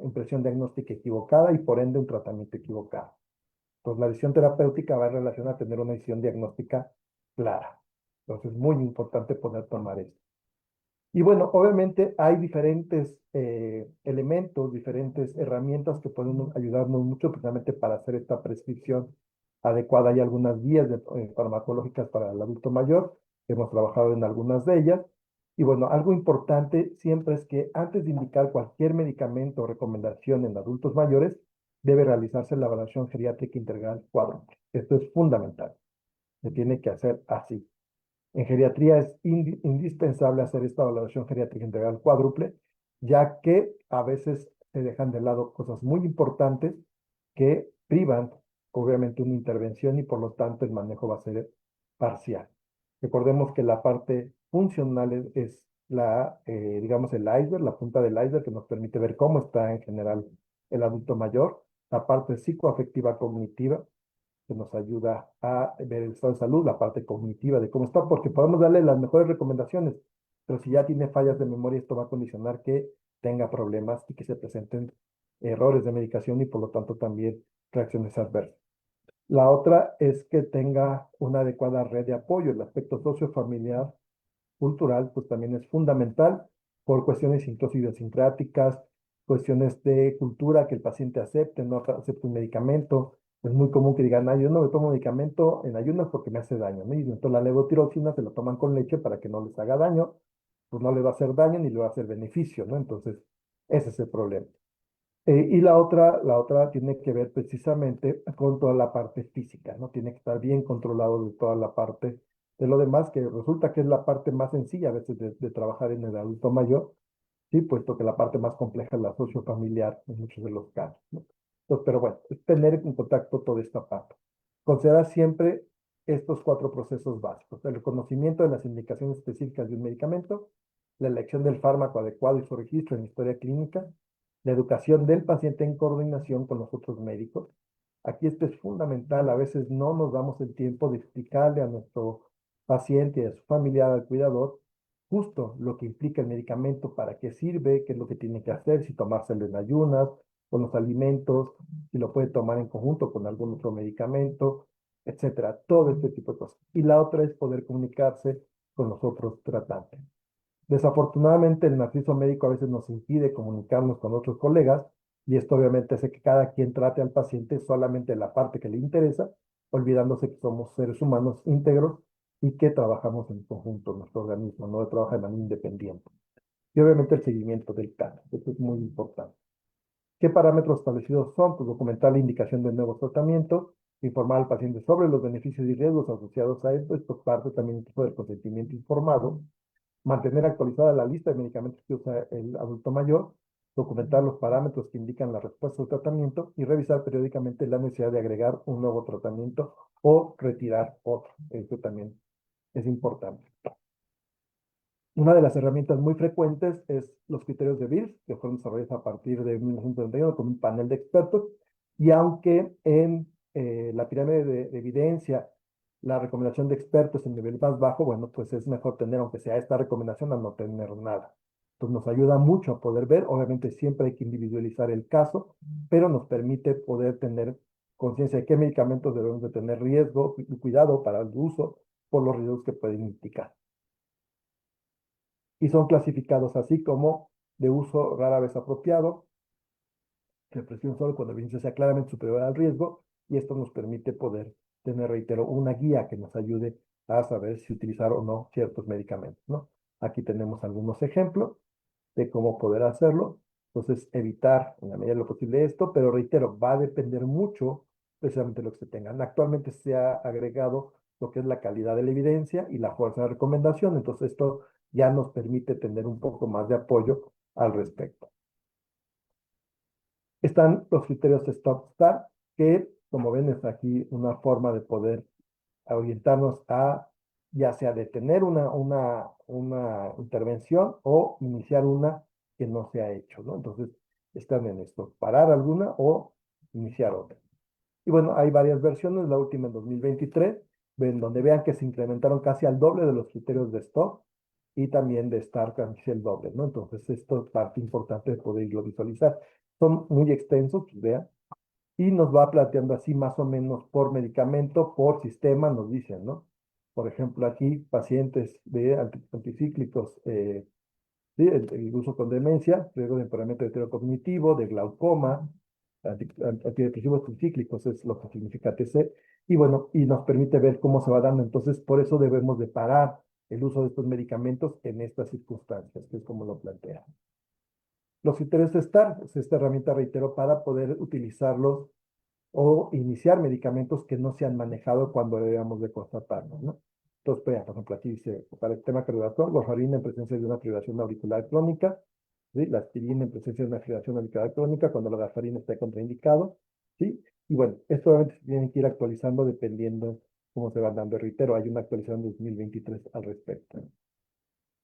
impresión diagnóstica equivocada y por ende un tratamiento equivocado. Entonces la decisión terapéutica va en relación a tener una decisión diagnóstica clara. Entonces es muy importante poder tomar esto. Y bueno, obviamente hay diferentes elementos, diferentes herramientas que pueden ayudarnos mucho precisamente para hacer esta prescripción adecuada. Hay algunas guías farmacológicas para el adulto mayor, hemos trabajado en algunas de ellas. Y bueno, algo importante siempre es que antes de indicar cualquier medicamento o recomendación en adultos mayores, debe realizarse la evaluación geriátrica integral cuádruple. Esto es fundamental. Se tiene que hacer así. En geriatría es indispensable hacer esta valoración geriátrica integral cuádruple, ya que a veces se dejan de lado cosas muy importantes que privan, obviamente, una intervención y por lo tanto el manejo va a ser parcial. Recordemos que la parte funcional es la, digamos, el iceberg, la punta del iceberg que nos permite ver cómo está en general el adulto mayor. La parte psicoafectiva cognitiva que nos ayuda a ver el estado de salud, la parte cognitiva de cómo está, porque podemos darle las mejores recomendaciones, pero si ya tiene fallas de memoria, esto va a condicionar que tenga problemas y que se presenten errores de medicación y por lo tanto también reacciones adversas. La otra es que tenga una adecuada red de apoyo. El aspecto sociofamiliar, cultural, pues también es fundamental por cuestiones idiosincráticas, cuestiones de cultura, que el paciente acepte, no acepte un medicamento. Es muy común que digan, yo no me tomo medicamento en ayunas porque me hace daño, ¿no? Y entonces la levotiroxina se lo toman con leche para que no les haga daño, pues no le va a hacer daño ni le va a hacer beneficio, ¿no? Entonces, ese es el problema. Y la otra tiene que ver precisamente con toda la parte física, ¿no? Tiene que estar bien controlado de toda la parte de lo demás, que resulta que es la parte más sencilla a veces de trabajar en el adulto mayor, sí, puesto que la parte más compleja es la sociofamiliar en muchos de los casos, ¿no? Entonces, pero bueno, es tener en contacto toda esta parte. Considerar siempre estos 4 procesos básicos: el reconocimiento de las indicaciones específicas de un medicamento, la elección del fármaco adecuado y su registro en historia clínica, la educación del paciente en coordinación con los otros médicos. Aquí esto es fundamental. A veces no nos damos el tiempo de explicarle a nuestro paciente y a su familiar, al cuidador, justo lo que implica el medicamento, para qué sirve, qué es lo que tiene que hacer, si tomárselo en ayunas, con los alimentos, si lo puede tomar en conjunto con algún otro medicamento, etcétera. Todo este tipo de cosas. Y la otra es poder comunicarse con los otros tratantes. Desafortunadamente, el narciso médico a veces nos impide comunicarnos con otros colegas y esto obviamente hace que cada quien trate al paciente solamente la parte que le interesa, olvidándose que somos seres humanos íntegros y que trabajamos en conjunto, nuestro organismo no trabaja de manera independiente. Y obviamente el seguimiento del cáncer, esto es muy importante. ¿Qué parámetros establecidos son? Pues documentar la indicación de nuevos tratamientos, informar al paciente sobre los beneficios y riesgos asociados a esto. Esto es parte también del consentimiento informado. Mantener actualizada la lista de medicamentos que usa el adulto mayor, documentar los parámetros que indican la respuesta al tratamiento y revisar periódicamente la necesidad de agregar un nuevo tratamiento o retirar otro. Esto también es importante. Una de las herramientas muy frecuentes es los criterios de Beers, que fueron desarrollados a partir de 1931 con un panel de expertos, y aunque en la pirámide de evidencia la recomendación de expertos en nivel más bajo, bueno, pues es mejor tener, aunque sea esta recomendación, a no tener nada. Entonces nos ayuda mucho a poder ver, obviamente siempre hay que individualizar el caso, pero nos permite poder tener conciencia de qué medicamentos debemos de tener riesgo y cuidado para el uso por los riesgos que pueden implicar. Y son clasificados así como de uso rara vez apropiado, de presión solo cuando el beneficio sea claramente superior al riesgo, y esto nos permite poder tener, reitero, una guía que nos ayude a saber si utilizar o no ciertos medicamentos, ¿no? Aquí tenemos algunos ejemplos de cómo poder hacerlo. Entonces, evitar en la medida de lo posible esto, pero reitero, va a depender mucho precisamente de lo que se tengan. Actualmente se ha agregado lo que es la calidad de la evidencia y la fuerza de recomendación, entonces esto ya nos permite tener un poco más de apoyo al respecto. Están los criterios Stop-Start, que como ven es aquí una forma de poder orientarnos a ya sea detener una intervención o iniciar una que no se ha hecho, ¿no? Entonces están en esto, parar alguna o iniciar otra. Y bueno, hay varias versiones, la última en 2023, donde vean que se incrementaron casi al doble de los criterios de stop y también de start casi el doble, ¿no? Entonces esto es parte importante de poderlo visualizar. Son muy extensos, pues vean, y nos va planteando así más o menos por medicamento, por sistema, nos dicen, ¿no? Por ejemplo, aquí pacientes de anticíclicos, ¿sí? El uso con demencia, riesgo de empeoramiento heterocognitivo, de glaucoma, antidepresivos tricíclicos es lo que significa TC, y bueno, y nos permite ver cómo se va dando. Entonces, por eso debemos de parar el uso de estos medicamentos en estas circunstancias, que es como lo plantea. Los criterios de STAR es esta herramienta, reitero, para poder utilizarlos o iniciar medicamentos que no se han manejado cuando debemos de constatarlos, ¿no? Entonces, por ejemplo, aquí dice, para el tema cardiovascular, warfarina en presencia de una fibrilación auricular crónica, ¿sí? La aspirina en presencia de una fibrilación auricular crónica, cuando la warfarina está contraindicado, ¿sí? Y bueno, esto obviamente se tiene que ir actualizando dependiendo cómo se van dando. Reitero, hay una actualización de 2023 al respecto.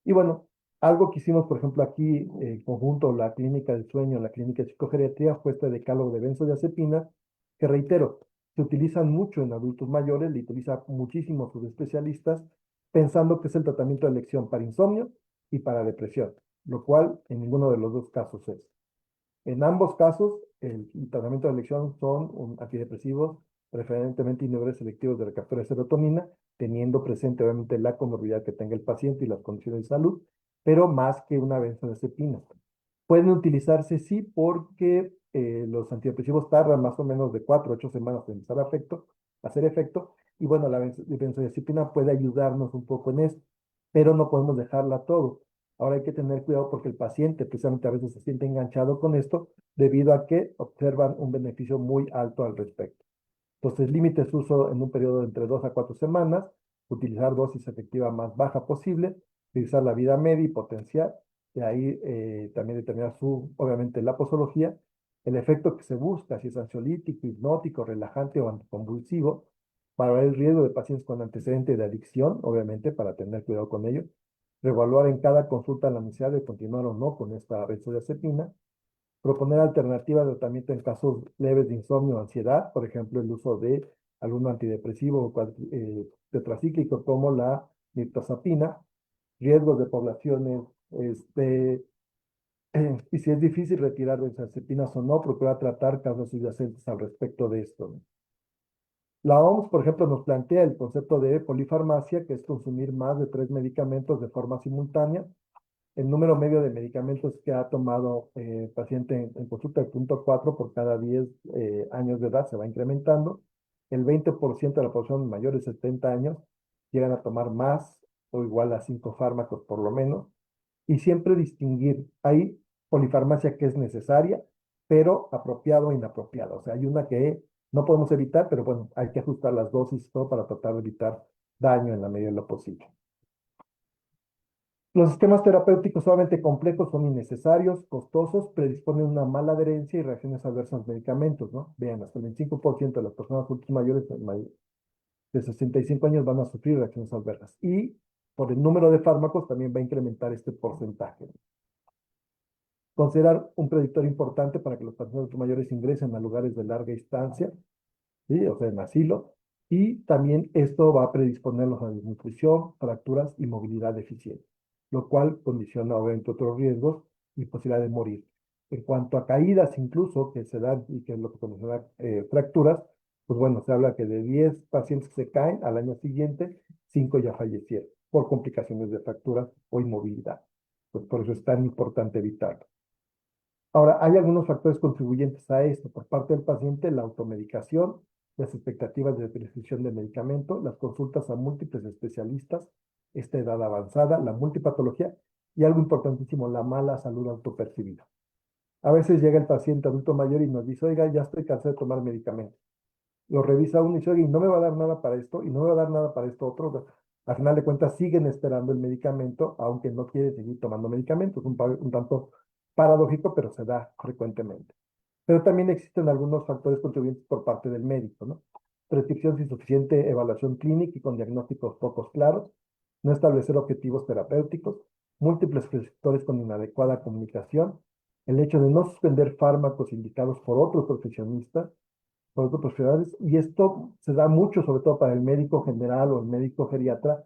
Y bueno, algo que hicimos, por ejemplo, aquí en conjunto, la clínica del sueño, la clínica de psicogeriatría, fue este decálogo de benzodiazepinas, que reitero, se utilizan mucho en adultos mayores, le utilizan muchísimo sus especialistas, pensando que es el tratamiento de elección para insomnio y para depresión, lo cual en ninguno de los dos casos es. En ambos casos, el tratamiento de elección son antidepresivos, preferentemente inhibidores selectivos de recaptura de serotonina, teniendo presente obviamente la comorbilidad que tenga el paciente y las condiciones de salud, pero más que una benzodiazepina. Pueden utilizarse sí porque los antidepresivos tardan más o menos de 4 a 8 semanas en empezar a hacer efecto, y bueno, la benzodiazepina puede ayudarnos un poco en esto, pero no podemos dejarla todo. Ahora hay que tener cuidado porque el paciente precisamente a veces se siente enganchado con esto debido a que observan un beneficio muy alto al respecto. Entonces, límite su uso en un periodo de entre 2 a 4 semanas, utilizar dosis efectiva más baja posible, utilizar la vida media y potencial, de ahí también determinar obviamente la posología, el efecto que se busca, si es ansiolítico, hipnótico, relajante o anticonvulsivo, para ver el riesgo de pacientes con antecedente de adicción, obviamente, para tener cuidado con ello, reevaluar en cada consulta la necesidad de continuar o no con esta benzodiazepina, proponer alternativas de tratamiento en casos leves de insomnio o ansiedad, por ejemplo, el uso de algún antidepresivo tetracíclico como la mirtazapina, riesgos de poblaciones, y si es difícil retirar benzodiazepinas o no, procurar tratar casos subyacentes al respecto de esto, ¿no? La OMS, por ejemplo, nos plantea el concepto de polifarmacia, que es consumir más de 3 medicamentos de forma simultánea. El número medio de medicamentos que ha tomado el paciente en consulta de 0.4 por cada 10 años de edad se va incrementando. El 20% de la población mayor de 70 años llegan a tomar más o igual a 5 fármacos por lo menos. Y siempre distinguir, hay polifarmacia que es necesaria, pero apropiado o inapropiado. O sea, hay una que no podemos evitar, pero bueno, hay que ajustar las dosis y todo para tratar de evitar daño en la medida de lo posible. Los sistemas terapéuticos sumamente complejos son innecesarios, costosos, predisponen a una mala adherencia y reacciones adversas a los medicamentos, ¿no? Vean, hasta el 25% de las personas adultas mayores de 65 años van a sufrir reacciones adversas. Y por el número de fármacos también va a incrementar este porcentaje. Considerar un predictor importante para que los pacientes mayores ingresen a lugares de larga estancia, ¿sí? O sea, en asilo, y también esto va a predisponerlos a desnutrición, fracturas y movilidad deficiente, lo cual condiciona obviamente otros riesgos y posibilidad de morir. En cuanto a caídas incluso que se dan y que es lo que condiciona fracturas, pues bueno, se habla que de 10 pacientes que se caen al año siguiente, 5 ya fallecieron por complicaciones de fracturas o inmovilidad. Pues por eso es tan importante evitarlo. Ahora, hay algunos factores contribuyentes a esto. Por parte del paciente, la automedicación, las expectativas de prescripción de medicamento, las consultas a múltiples especialistas, esta edad avanzada, la multipatología y algo importantísimo, la mala salud autopercibida. A veces llega el paciente adulto mayor y nos dice, oiga, ya estoy cansado de tomar medicamentos. Lo revisa uno y dice, oiga, y no me va a dar nada para esto, y no me va a dar nada para esto otro. Al final de cuentas, siguen esperando el medicamento, aunque no quiere seguir tomando medicamentos. Un tanto paradójico, pero se da frecuentemente. Pero también existen algunos factores contribuyentes por parte del médico, ¿no? Prescripción sin suficiente evaluación clínica y con diagnósticos pocos claros, no establecer objetivos terapéuticos, múltiples prescriptores con inadecuada comunicación, el hecho de no suspender fármacos indicados por otros profesionales, y esto se da mucho, sobre todo para el médico general o el médico geriatra,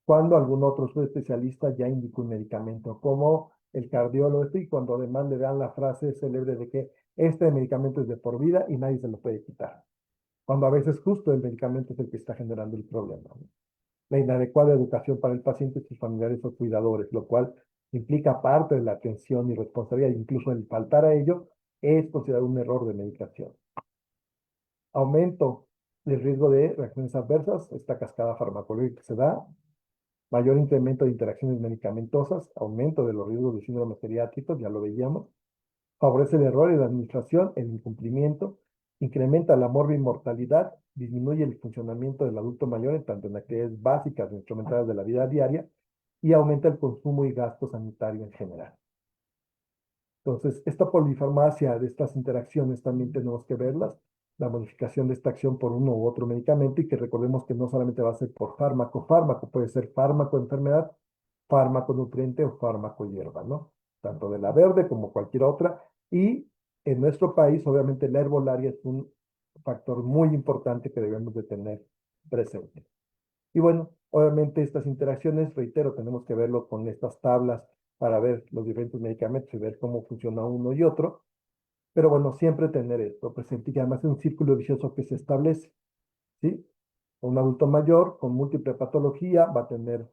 cuando algún otro subespecialista ya indicó un medicamento, como el cardiólogo, y cuando además le dan la frase célebre de que este medicamento es de por vida y nadie se lo puede quitar, cuando a veces justo el medicamento es el que está generando el problema, ¿no? La inadecuada educación para el paciente y sus familiares o cuidadores, lo cual implica parte de la atención y responsabilidad, incluso el faltar a ello, es considerado un error de medicación. Aumento del riesgo de reacciones adversas, esta cascada farmacológica se da, mayor incremento de interacciones medicamentosas, aumento de los riesgos de síndromes geriátricos, ya lo veíamos, favorece el error en la administración, el incumplimiento, incrementa la morbimortalidad, disminuye el funcionamiento del adulto mayor, tanto en actividades básicas e instrumentales de la vida diaria, y aumenta el consumo y gasto sanitario en general. Entonces, esta polifarmacia de estas interacciones también tenemos que verlas, la modificación de esta acción por uno u otro medicamento, y que recordemos que no solamente va a ser por fármaco, puede ser fármaco enfermedad, fármaco nutriente o fármaco hierba, ¿no? Tanto de la verde como cualquier otra, y en nuestro país, obviamente, la herbolaria es un factor muy importante que debemos de tener presente. Y bueno, obviamente estas interacciones, reitero, tenemos que verlo con estas tablas para ver los diferentes medicamentos y ver cómo funciona uno y otro. Pero bueno, siempre tener esto presente, y además es un círculo vicioso que se establece, ¿sí? Un adulto mayor con múltiple patología va a tener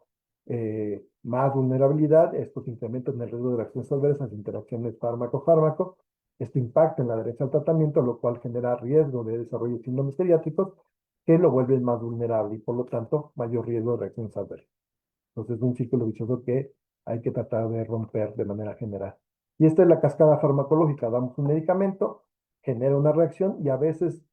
más vulnerabilidad, estos incrementan el riesgo de reacciones adversas, interacciones fármaco-fármaco, esto impacta en la adherencia al tratamiento, lo cual genera riesgo de desarrollo de síndromes geriátricos que lo vuelven más vulnerable y por lo tanto mayor riesgo de reacciones adversas. Entonces es un círculo vicioso que hay que tratar de romper de manera general. Y esta es la cascada farmacológica. Damos un medicamento, genera una reacción y a veces,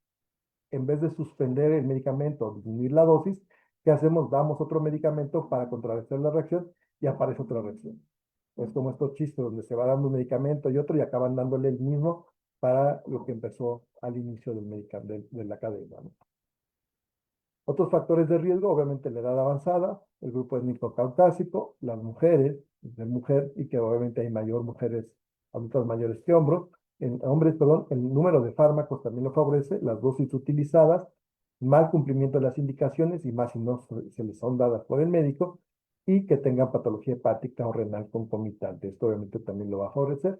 en vez de suspender el medicamento o disminuir la dosis, ¿qué hacemos? Damos otro medicamento para contrarrestar la reacción y aparece otra reacción. Es como estos chistes donde se va dando un medicamento y otro y acaban dándole el mismo para lo que empezó al inicio de la cadena, ¿no? Otros factores de riesgo, obviamente la edad avanzada, el grupo étnico caucásico, las mujeres, de mujer, y que obviamente hay mayor mujeres adultas mayores que hombres, perdón, el número de fármacos también lo favorece, las dosis utilizadas, mal cumplimiento de las indicaciones, y más si no se les son dadas por el médico, y que tengan patología hepática o renal concomitante. Esto obviamente también lo va a favorecer.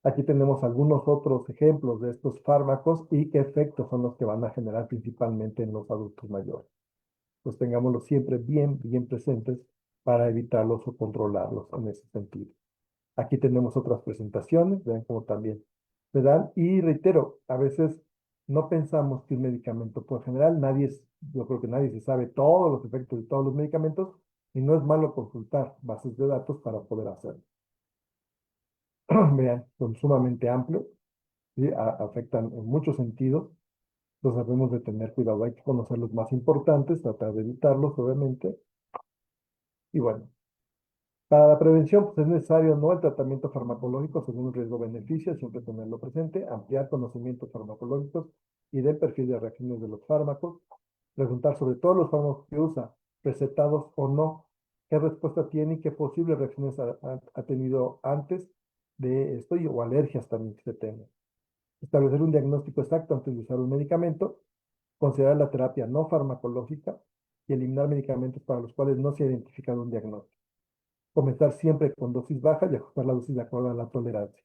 Aquí tenemos algunos otros ejemplos de estos fármacos y qué efectos son los que van a generar principalmente en los adultos mayores. Pues tengámoslos siempre bien presentes para evitarlos o controlarlos en ese sentido. Aquí tenemos otras presentaciones, vean cómo también se dan. Y reitero, a veces no pensamos que un medicamento, por general, yo creo que nadie se sabe todos los efectos de todos los medicamentos, y no es malo consultar bases de datos para poder hacerlo. Vean, son sumamente amplios, ¿sí? Afectan en muchos sentidos, entonces debemos de tener cuidado, hay que conocer los más importantes, tratar de evitarlos, obviamente, y bueno, para la prevención pues es necesario no el tratamiento farmacológico según el riesgo-beneficio, siempre tenerlo presente, ampliar conocimientos farmacológicos y del perfil de reacciones de los fármacos, preguntar sobre todos los fármacos que usa, recetados o no, qué respuesta tiene y qué posibles reacciones ha tenido antes de esto o alergias también que se tengan. Establecer un diagnóstico exacto antes de usar un medicamento, considerar la terapia no farmacológica y eliminar medicamentos para los cuales no se ha identificado un diagnóstico. Comenzar siempre con dosis bajas y ajustar la dosis de acuerdo a la tolerancia.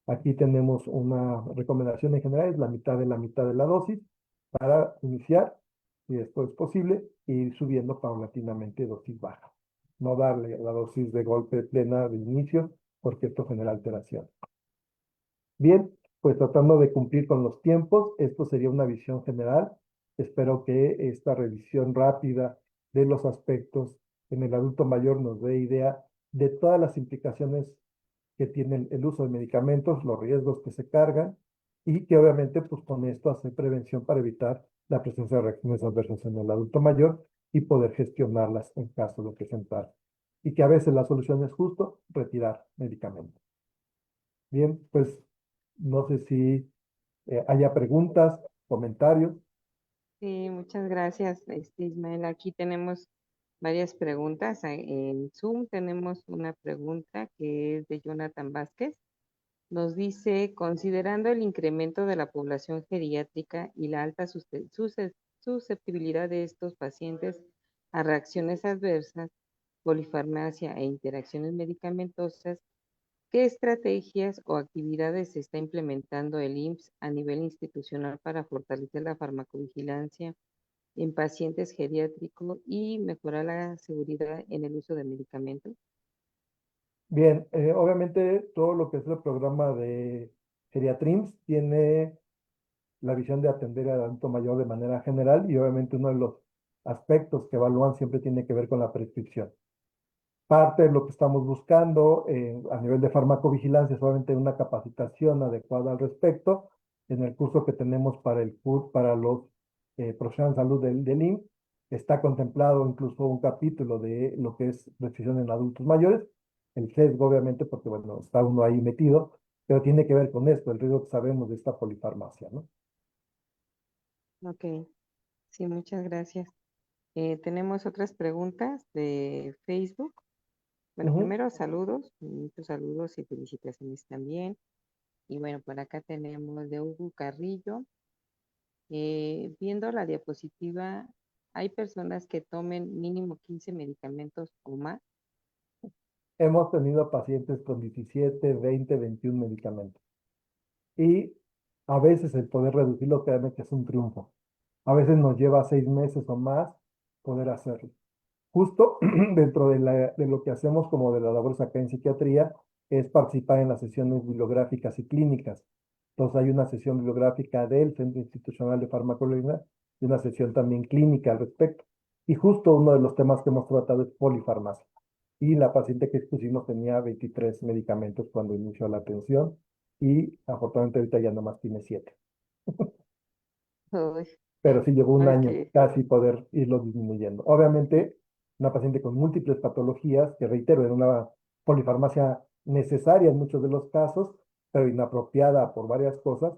Aquí tenemos una recomendación en general, es la mitad de la dosis para iniciar, y después es posible, ir subiendo paulatinamente dosis baja. No darle la dosis de golpe plena de inicio, porque esto genera alteración. Bien, pues tratando de cumplir con los tiempos, esto sería una visión general. Espero que esta revisión rápida de los aspectos en el adulto mayor nos dé idea de todas las implicaciones que tiene el uso de medicamentos, los riesgos que se cargan y que obviamente pues con esto hace prevención para evitar la presencia de reacciones adversas en el adulto mayor y poder gestionarlas en caso de presentar. Y que a veces la solución es justo retirar medicamentos. Bien, pues no sé si haya preguntas, comentarios. Sí, muchas gracias, Ismael. Aquí tenemos varias preguntas. En Zoom tenemos una pregunta que es de Jonathan Vázquez. Nos dice, considerando el incremento de la población geriátrica y la alta susceptibilidad de estos pacientes a reacciones adversas, polifarmacia e interacciones medicamentosas, ¿qué estrategias o actividades se está implementando el IMSS a nivel institucional para fortalecer la farmacovigilancia en pacientes geriátricos y mejorar la seguridad en el uso de medicamentos? Bien, obviamente todo lo que es el programa de Geriatrims tiene la visión de atender al adulto mayor de manera general y obviamente uno de los aspectos que evalúan siempre tiene que ver con la prescripción. Parte de lo que estamos buscando a nivel de farmacovigilancia es obviamente una capacitación adecuada al respecto. En el curso que tenemos para el CUR, para los profesionales de salud del IMSS, está contemplado incluso un capítulo de lo que es prescripción en adultos mayores. El sesgo, obviamente, porque bueno, está uno ahí metido, pero tiene que ver con esto, el riesgo que sabemos de esta polifarmacia, ¿no? Ok, sí, muchas gracias. Tenemos otras preguntas de Facebook. Bueno, Ujú. primero saludos, muchos saludos y felicitaciones también. Y bueno, por acá tenemos de Hugo Carrillo. Viendo la diapositiva, ¿hay personas que tomen mínimo 15 medicamentos o más? Hemos tenido pacientes con 17, 20, 21 medicamentos. Y a veces el poder reducirlo, créanme que es un triunfo. A veces nos lleva 6 meses o más poder hacerlo. Justo dentro de lo que hacemos como de la labor acá en psiquiatría es participar en las sesiones bibliográficas y clínicas. Entonces hay una sesión bibliográfica del Centro Institucional de Farmacología y una sesión también clínica al respecto. Y justo uno de los temas que hemos tratado es polifarmacia. Y la paciente que expusimos tenía 23 medicamentos cuando inició la atención y afortunadamente ahorita ya nomás tiene 7. Uy, Pero sí llevó un año ok. casi poder irlo disminuyendo. Obviamente, una paciente con múltiples patologías, que reitero, era una polifarmacia necesaria en muchos de los casos, pero inapropiada por varias cosas.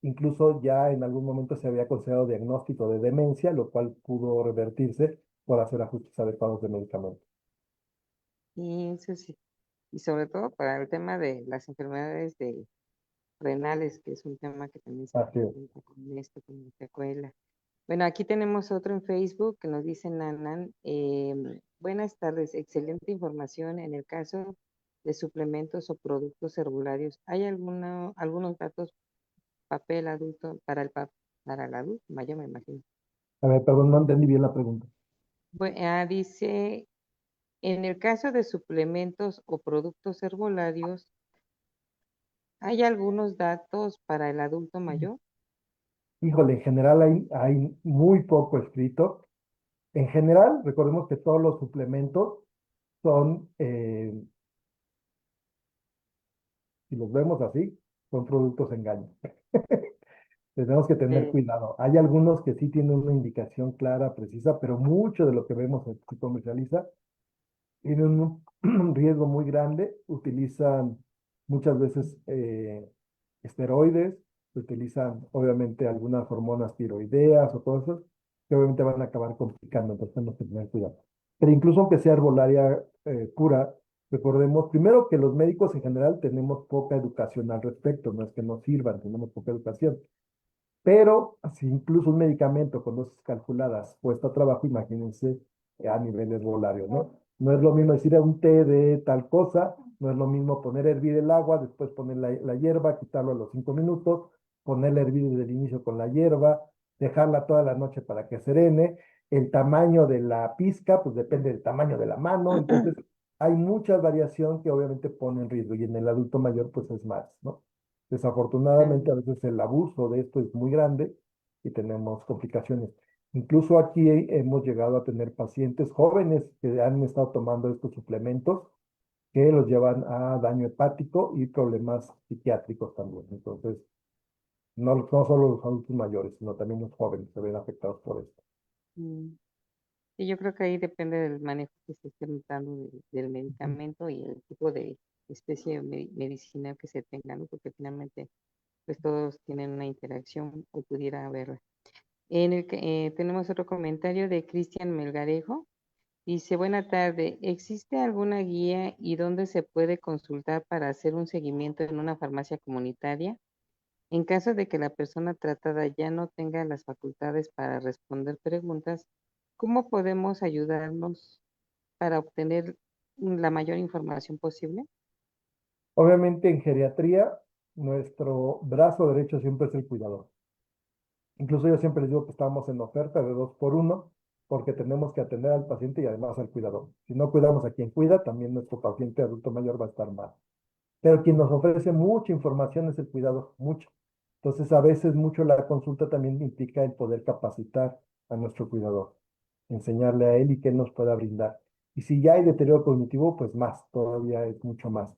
Incluso ya en algún momento se había considerado diagnóstico de demencia, lo cual pudo revertirse por hacer ajustes adecuados de medicamentos. Y eso sí. Y sobre todo para el tema de las enfermedades renales, que es un tema que también se Así es. presenta con esto, con la secuela. Bueno, aquí tenemos otro en Facebook que nos dice Nanan. Buenas tardes, excelente información. En el caso de suplementos o productos herbularios, ¿hay algunos datos papel adulto para el adulto mayor, me imagino? A ver, perdón, no entendí bien la pregunta. Dice, en el caso de suplementos o productos herbolarios, ¿hay algunos datos para el adulto mayor? Híjole, en general hay muy poco escrito. En general, recordemos que todos los suplementos son, si los vemos así, son productos engaño. Tenemos que tener Eh, cuidado. Hay algunos que sí tienen una indicación clara, precisa, pero mucho de lo que vemos que se comercializa tiene un riesgo muy grande. Utilizan muchas veces esteroides, utilizan obviamente algunas hormonas tiroideas o cosas que obviamente van a acabar complicando, entonces tenemos que tener cuidado. Pero incluso aunque sea herbolaria pura, recordemos primero que los médicos en general tenemos poca educación al respecto, no es que nos sirvan, tenemos poca educación. Pero si incluso un medicamento con dosis calculadas cuesta trabajo, imagínense a nivel herbolario, ¿no? No es lo mismo decir un té de tal cosa, no es lo mismo poner a hervir el agua, después poner la hierba, quitarlo a los 5 minutos, ponerla a hervir desde el inicio con la hierba, dejarla toda la noche para que serene. El tamaño de la pizca, pues depende del tamaño de la mano, entonces hay mucha variación que obviamente pone en riesgo y en el adulto mayor pues es más, ¿no? Desafortunadamente, a veces el abuso de esto es muy grande y tenemos complicaciones. Incluso aquí hemos llegado a tener pacientes jóvenes que han estado tomando estos suplementos que los llevan a daño hepático y problemas psiquiátricos también. Entonces, no solo los adultos mayores, sino también los jóvenes se ven afectados por esto. Mm. Y yo creo que ahí depende del manejo que se esté dando del medicamento y el tipo de especie medicinal que se tenga, ¿no? Porque finalmente, pues todos tienen una interacción o pudiera haberla. En el que tenemos otro comentario de Cristian Melgarejo. Dice, buena tarde, ¿existe alguna guía y dónde se puede consultar para hacer un seguimiento en una farmacia comunitaria? En caso de que la persona tratada ya no tenga las facultades para responder preguntas, ¿cómo podemos ayudarnos para obtener la mayor información posible? Obviamente en geriatría, nuestro brazo derecho siempre es el cuidador. Incluso yo siempre les digo que estamos en oferta de 2 por 1 porque tenemos que atender al paciente y además al cuidador. Si no cuidamos a quien cuida, también nuestro paciente adulto mayor va a estar mal. Pero quien nos ofrece mucha información es el cuidador, mucho. Entonces, a veces mucho la consulta también implica el poder capacitar a nuestro cuidador, enseñarle a él y que él nos pueda brindar. Y si ya hay deterioro cognitivo, pues más, todavía es mucho más.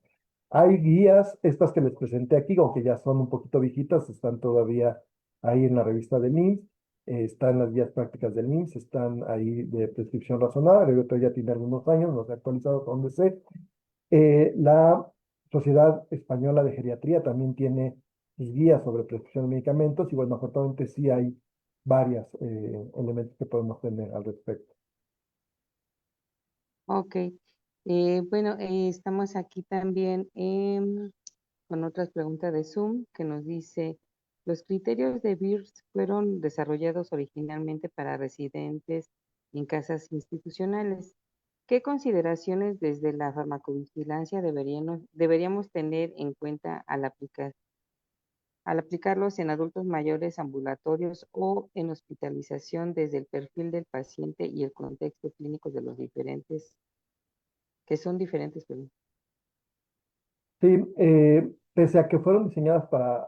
Hay guías, estas que les presenté aquí, aunque ya son un poquito viejitas, están todavía ahí en la revista del IMSS, están las guías prácticas del IMSS, están ahí de prescripción razonable, el otro ya tiene algunos años, no se ha actualizado hasta donde sé. La Sociedad Española de Geriatría también tiene guías sobre prescripción de medicamentos y bueno, afortunadamente sí hay varios elementos que podemos tener al respecto. Ok. Bueno, estamos aquí también con otras preguntas de Zoom que nos dice, los criterios de BIRS fueron desarrollados originalmente para residentes en casas institucionales. ¿Qué consideraciones desde la farmacovigilancia deberíamos tener en cuenta al aplicarlos en adultos mayores ambulatorios o en hospitalización desde el perfil del paciente y el contexto clínico de los diferentes, que son diferentes, perdón? Sí, pese a que fueron diseñadas para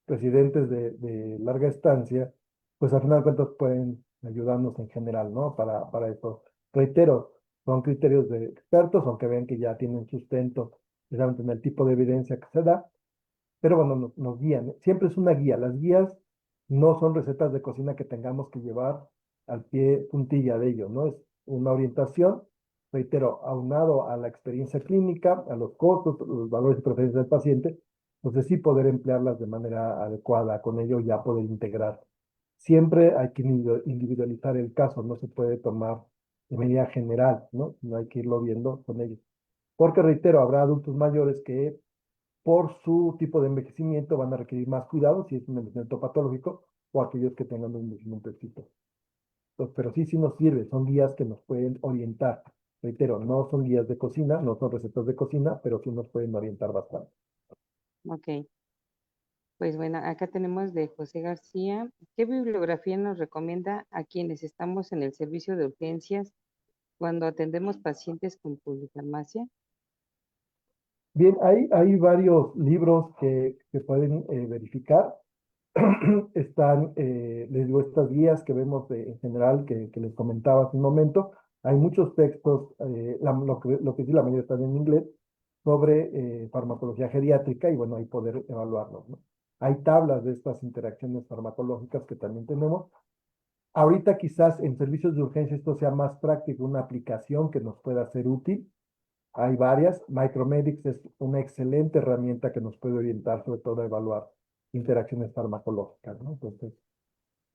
residentes de larga estancia, pues al final de cuentas pueden ayudarnos en general, ¿no? Para eso. Reitero, son criterios de expertos, aunque vean que ya tienen sustento, precisamente en el tipo de evidencia que se da, pero bueno, nos guían. Siempre es una guía. Las guías no son recetas de cocina que tengamos que llevar al pie puntilla de ello, ¿no? Es una orientación, reitero, aunado a la experiencia clínica, a los costos, los valores y preferencias del paciente, pues sí poder emplearlas de manera adecuada, con ello ya poder integrar. Siempre hay que individualizar el caso, no se puede tomar de medida general, ¿no? No hay que irlo viendo con ellos. Porque, reitero, habrá adultos mayores que por su tipo de envejecimiento van a requerir más cuidado si es un envejecimiento patológico o aquellos que tengan un envejecimiento exitoso. Entonces, pero sí nos sirve, son guías que nos pueden orientar. Reitero, no son guías de cocina, no son recetas de cocina, pero sí nos pueden orientar bastante. Ok, pues bueno, acá tenemos de José García. ¿Qué bibliografía nos recomienda a quienes estamos en el servicio de urgencias cuando atendemos pacientes con polifarmacia? Bien, hay varios libros que pueden verificar. Están, les digo, estas guías que vemos en general que les comentaba hace un momento. Hay muchos textos, lo que sí la mayoría están en inglés, sobre farmacología geriátrica y bueno, ahí poder evaluarlos, ¿no? Hay tablas de estas interacciones farmacológicas que también tenemos. Ahorita quizás en servicios de urgencia esto sea más práctico, una aplicación que nos pueda ser útil. Hay varias. Micromedics es una excelente herramienta que nos puede orientar sobre todo a evaluar interacciones farmacológicas, ¿no? Entonces,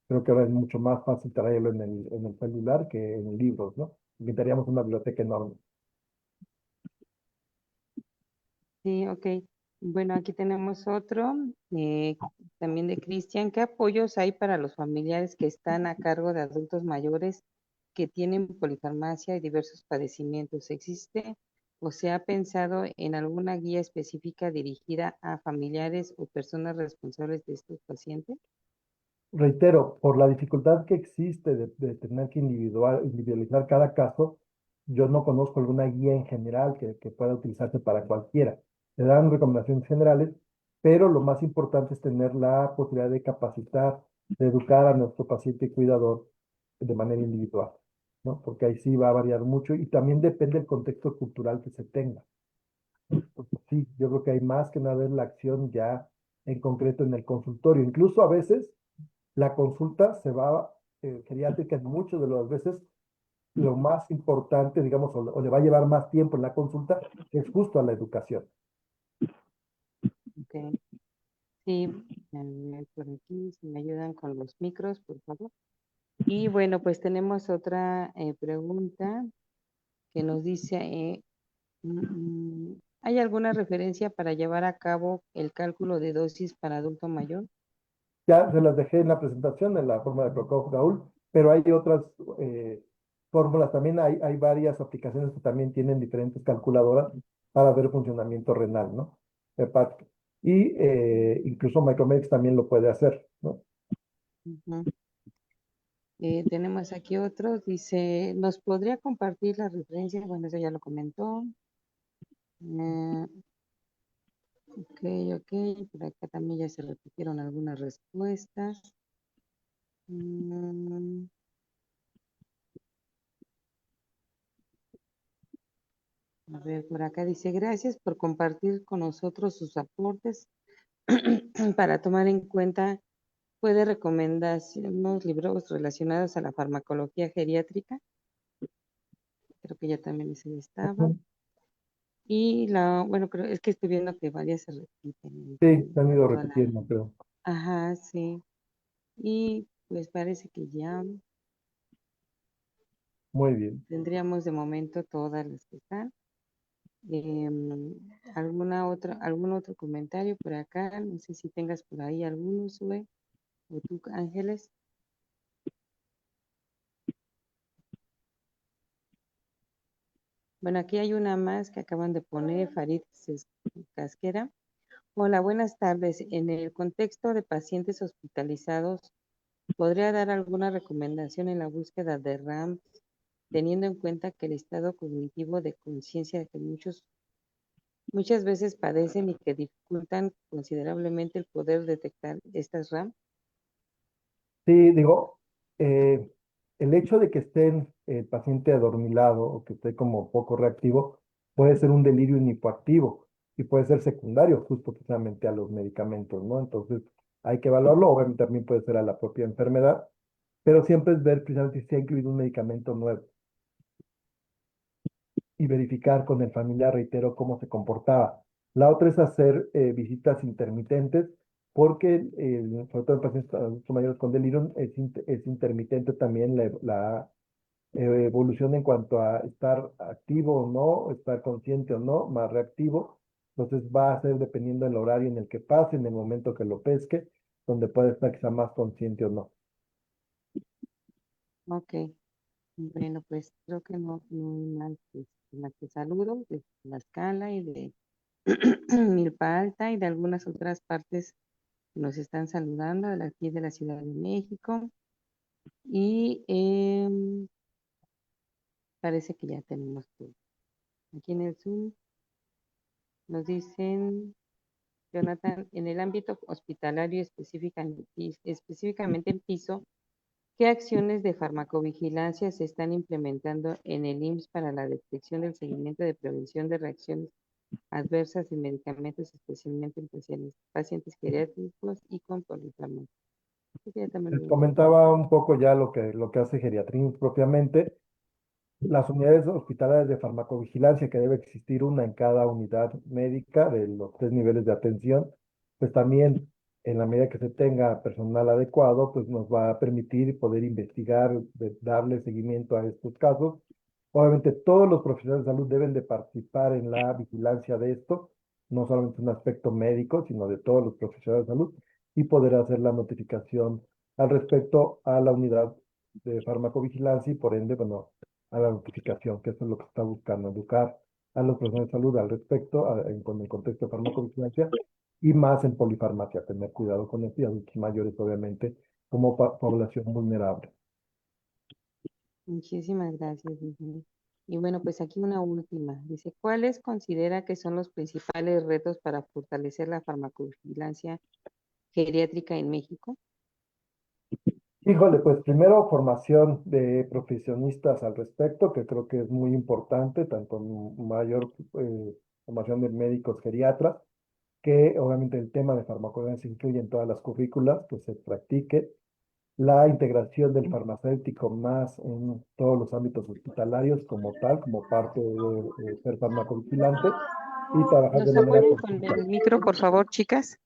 Creo que ahora es mucho más fácil traerlo en el celular que en libros, ¿no? Necesitaríamos una biblioteca enorme. Sí, ok. Bueno, aquí tenemos otro, también de Cristian. ¿Qué apoyos hay para los familiares que están a cargo de adultos mayores que tienen polifarmacia y diversos padecimientos? ¿Existe o se ha pensado en alguna guía específica dirigida a familiares o personas responsables de estos pacientes? Reitero, por la dificultad que existe de tener que individualizar cada caso, yo no conozco alguna guía en general que pueda utilizarse para cualquiera. Se dan recomendaciones generales, pero lo más importante es tener la posibilidad de capacitar, de educar a nuestro paciente y cuidador de manera individual, ¿no? Porque ahí sí va a variar mucho y también depende del contexto cultural que se tenga. Porque sí, yo creo que hay más que nada en la acción ya en concreto en el consultorio. Incluso a veces la consulta se va, geriátrica en muchas de las veces, lo más importante, digamos, o le va a llevar más tiempo en la consulta, es justo a la educación. Ok. Sí, a ver, por aquí, si me ayudan con los micros, por favor. Y bueno, pues tenemos otra pregunta que nos dice, ¿hay alguna referencia para llevar a cabo el cálculo de dosis para adulto mayor? Ya se las dejé en la presentación, en la fórmula de Krokov-Gaul, pero hay otras fórmulas también, hay varias aplicaciones que también tienen diferentes calculadoras para ver funcionamiento renal, ¿no? Hepático. Y incluso Micromedics también lo puede hacer, ¿no? Ujú. Tenemos aquí otros, dice, ¿nos podría compartir la referencia? Bueno, eso ya lo comentó. Eh, ok, ok, por acá también ya se repitieron algunas respuestas. Mm, a ver, por acá dice, gracias por compartir con nosotros sus aportes para tomar en cuenta. ¿Puede recomendar unos libros relacionados a la farmacología geriátrica? Creo que ya también ese estaba. Ujú. Y bueno, creo, es que estoy viendo que varias se repiten Sí, se han en ido toda la. repitiendo, pero Ajá, sí. Y pues parece que ya muy bien. tendríamos de momento todas las que están. ¿Algún otro comentario por acá? No sé si tengas por ahí alguno, Sue, o tú, Ángeles. Bueno, aquí hay una más que acaban de poner, Farid Casquera. Hola, buenas tardes. En el contexto de pacientes hospitalizados, ¿podría dar alguna recomendación en la búsqueda de RAM, teniendo en cuenta que el estado cognitivo de conciencia que muchas veces padecen y que dificultan considerablemente el poder detectar estas RAM? Sí, digo, eh, el hecho de que esté el paciente adormilado o que esté como poco reactivo puede ser un delirio hipoactivo y puede ser secundario justo precisamente a los medicamentos, ¿no? Entonces hay que evaluarlo, obviamente también puede ser a la propia enfermedad, pero siempre es ver precisamente si ha incluido un medicamento nuevo y verificar con el familiar, reitero, cómo se comportaba. La otra es hacer visitas intermitentes, porque sobre todo en pacientes adultos mayores con delirium es intermitente también la evolución en cuanto a estar activo o no, estar consciente o no, más reactivo. Entonces va a ser dependiendo del horario en el que pase, en el momento que lo pesque, donde puede estar quizá más consciente o no. Ok, bueno, pues creo que no hay más más que saludos de la escala y de Milpa Alta y de algunas otras partes que nos están saludando, de aquí de la Ciudad de México. Y parece que ya tenemos todo. Aquí en el Zoom nos dicen, Jonathan, en el ámbito hospitalario específicamente en piso, ¿qué acciones de farmacovigilancia se están implementando en el IMSS para la detección del seguimiento de prevención de reacciones adversas en medicamentos, especialmente en pacientes geriátricos y con polifarmacia? Creo que ya también Les lo hemos comentaba comentado. un poco ya lo que hace Geriatría propiamente. Las unidades hospitalarias de farmacovigilancia, que debe existir una en cada unidad médica de los tres niveles de atención, pues también en la medida que se tenga personal adecuado, pues nos va a permitir poder investigar, darle seguimiento a estos casos. Obviamente todos los profesionales de salud deben de participar en la vigilancia de esto, no solamente un aspecto médico, sino de todos los profesionales de salud, y poder hacer la notificación al respecto a la unidad de farmacovigilancia y por ende, bueno, a la notificación, que eso es lo que está buscando, educar a los profesionales de salud al respecto, con el contexto de farmacovigilancia, y más en polifarmacia, tener cuidado con esto y adultos mayores, obviamente, como población vulnerable. Muchísimas gracias, Miguel. Y bueno, pues aquí una última. Dice, ¿cuáles considera que son los principales retos para fortalecer la farmacovigilancia geriátrica en México? Híjole, pues primero formación de profesionistas al respecto, que creo que es muy importante, tanto mayor formación de médicos geriatras, que obviamente el tema de farmacovigilancia se incluye en todas las currículas, que se practique, la integración del farmacéutico más en todos los ámbitos hospitalarios como tal, como parte de ser farmacovigilante, y trabajar de ¿Nos manera apoyan con conjunta. el micro, por favor, chicas?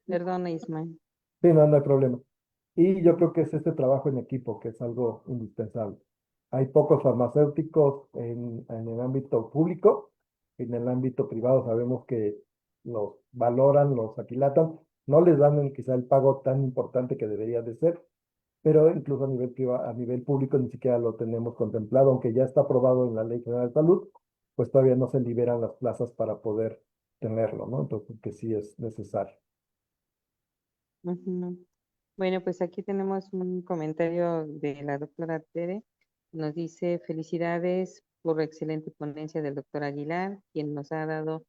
Perdona, Ismael. Sí, no, no hay problema. Y yo creo que es este trabajo en equipo, que es algo indispensable. Hay pocos farmacéuticos en el ámbito público, en el ámbito privado sabemos que los valoran, los aquilatan, no les dan quizá el pago tan importante que debería de ser, pero incluso a nivel privado, a nivel público ni siquiera lo tenemos contemplado, aunque ya está aprobado en la Ley General de Salud, pues todavía no se liberan las plazas para poder tenerlo, ¿no? Entonces, que sí es necesario. Ujú. Bueno, pues aquí tenemos un comentario de la doctora Tere. Nos dice, felicidades por la excelente ponencia del doctor Aguilar, quien nos ha dado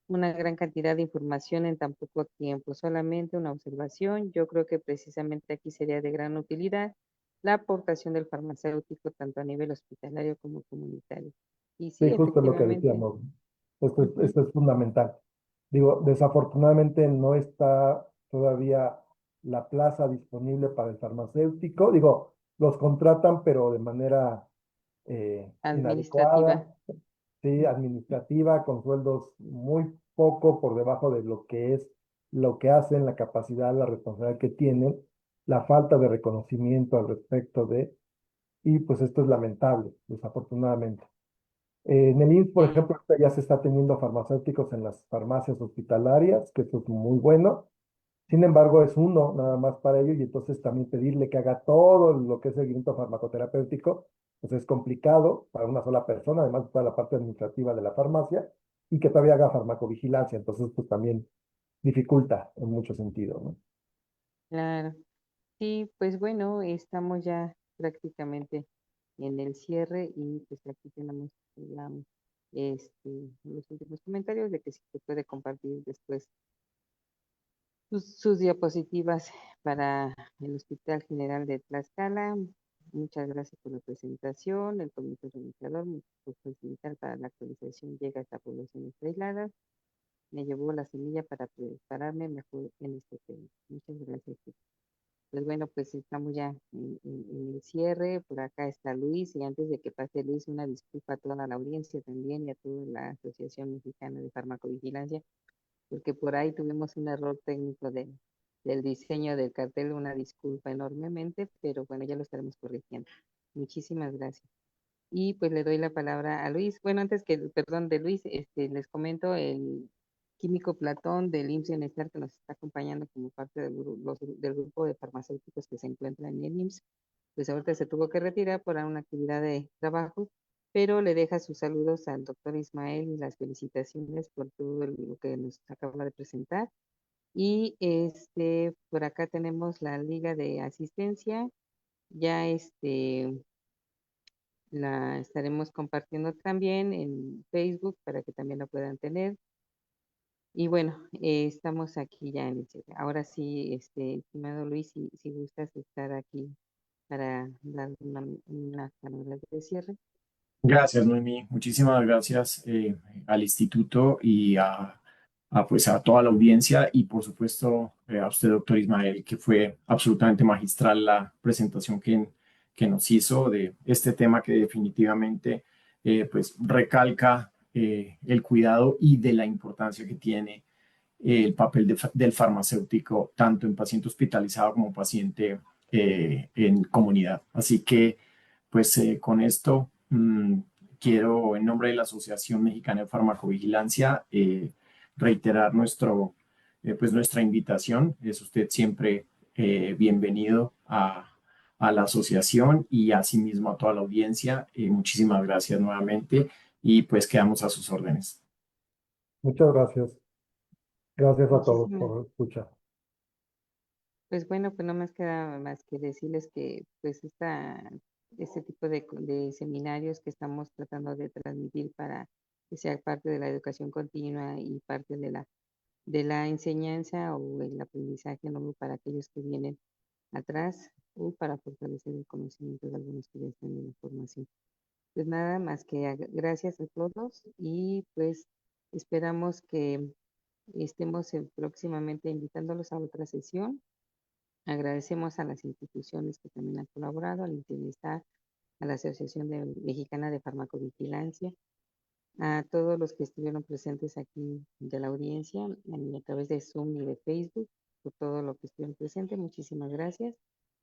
una gran cantidad de información en tan poco tiempo. Solamente una observación, yo creo que precisamente aquí sería de gran utilidad la aportación del farmacéutico tanto a nivel hospitalario como comunitario. Y Sí, sí, justo lo que efectivamente. decíamos. Esto es, Ujú. esto es fundamental. Digo, desafortunadamente no está todavía la plaza disponible para el farmacéutico. Digo, los contratan, pero de manera Administrativa. inadecuada, sí, administrativa, con sueldos muy poco por debajo de lo que es, lo que hacen, la capacidad, la responsabilidad que tienen, la falta de reconocimiento al respecto de, y pues esto es lamentable, desafortunadamente. En el IMSS, por Sí. ejemplo, ahorita ya se está teniendo farmacéuticos en las farmacias hospitalarias, que eso es muy bueno. Sin embargo, es uno nada más para ello y entonces también pedirle que haga todo lo que es seguimiento farmacoterapéutico, pues es complicado para una sola persona, además de toda la parte administrativa de la farmacia, y que todavía haga farmacovigilancia, entonces pues también dificulta en muchos sentidos, ¿no? Claro. Sí, pues bueno, estamos ya prácticamente en el cierre y pues aquí tenemos la, los últimos comentarios de que si se puede compartir después sus diapositivas para el Hospital General de Tlaxcala. Muchas gracias por la presentación. El comité organizador por facilitar para la actualización llega a esta poblaciones aisladas. Me llevó la semilla para prepararme mejor en este tema. Muchas gracias. Pues bueno, pues estamos ya en el cierre. Por acá está Luis y antes de que pase Luis, una disculpa a toda la audiencia también y a toda la Asociación Mexicana de Farmacovigilancia, porque por ahí tuvimos un error técnico del diseño del cartel, una disculpa enormemente, pero bueno, ya lo estaremos corrigiendo. Muchísimas gracias. Y pues le doy la palabra a Luis. Bueno, antes que, perdón, de Luis, les comento el químico Platón del IMSS Bienestar que nos está acompañando como parte del grupo de farmacéuticos que se encuentra en el IMSS. Pues ahorita se tuvo que retirar por una actividad de trabajo, pero le deja sus saludos al doctor Ismael y las felicitaciones por todo lo que nos acaba de presentar. Y por acá tenemos la liga de asistencia. Ya la estaremos compartiendo también en Facebook para que también la puedan tener. Y bueno, estamos aquí ya en el cierre. Ahora sí, estimado Luis, si gustas estar aquí para dar unas palabras de cierre. Gracias, Noemí. Muchísimas gracias al instituto y pues a toda la audiencia y por supuesto a usted, doctor Ismael, que fue absolutamente magistral la presentación que nos hizo de este tema que definitivamente pues recalca el cuidado y de la importancia que tiene el papel del farmacéutico, tanto en paciente hospitalizado como paciente en comunidad. Así que, pues con esto quiero, en nombre de la Asociación Mexicana de Farmacovigilancia, reiterar pues nuestra invitación. Es usted siempre bienvenido a la asociación y asimismo a toda la audiencia. Muchísimas gracias nuevamente y pues quedamos a sus órdenes. Muchas gracias. Gracias a todos Muchísimas. por escuchar. Pues bueno, pues no más queda más que decirles que pues este tipo de seminarios que estamos tratando de transmitir para que sea parte de la educación continua y parte de la enseñanza o el aprendizaje, ¿no? Para aquellos que vienen atrás o para fortalecer el conocimiento de algunos que ya están en la formación. Pues nada más que gracias a todos y pues esperamos que estemos próximamente invitándolos a otra sesión. Agradecemos a las instituciones que también han colaborado, al INTENESTAR, a la Asociación Mexicana de Farmacovigilancia, a todos los que estuvieron presentes aquí de la audiencia a través de Zoom y de Facebook, por todo lo que estuvieron presentes. Muchísimas gracias.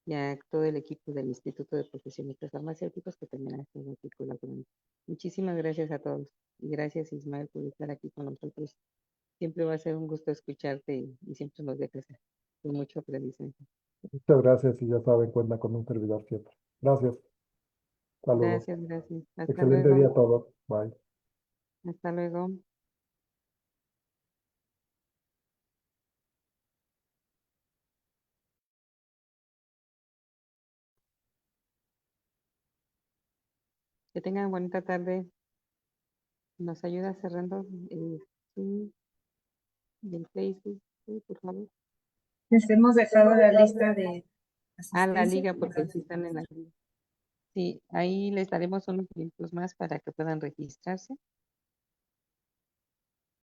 Y a todo el equipo del Instituto de Profesionistas Farmacéuticos que también ha estado aquí colaborando. Muchísimas gracias a todos. Y gracias, Ismael, por estar aquí con nosotros. Siempre va a ser un gusto escucharte y siempre nos dejas con mucho aprendizaje. Muchas gracias y ya saben, cuenta con un servidor siempre. Gracias. Saludos. Gracias, gracias. Hasta Excelente día luego. a todos. Bye. Hasta luego. Que tengan bonita tarde. ¿Nos ayuda cerrando el Zoom del Facebook, sí, por favor? Les hemos dejado la lista de Ah, la asistencia. liga, porque sí están en la liga. Sí, ahí les daremos unos minutos más para que puedan registrarse.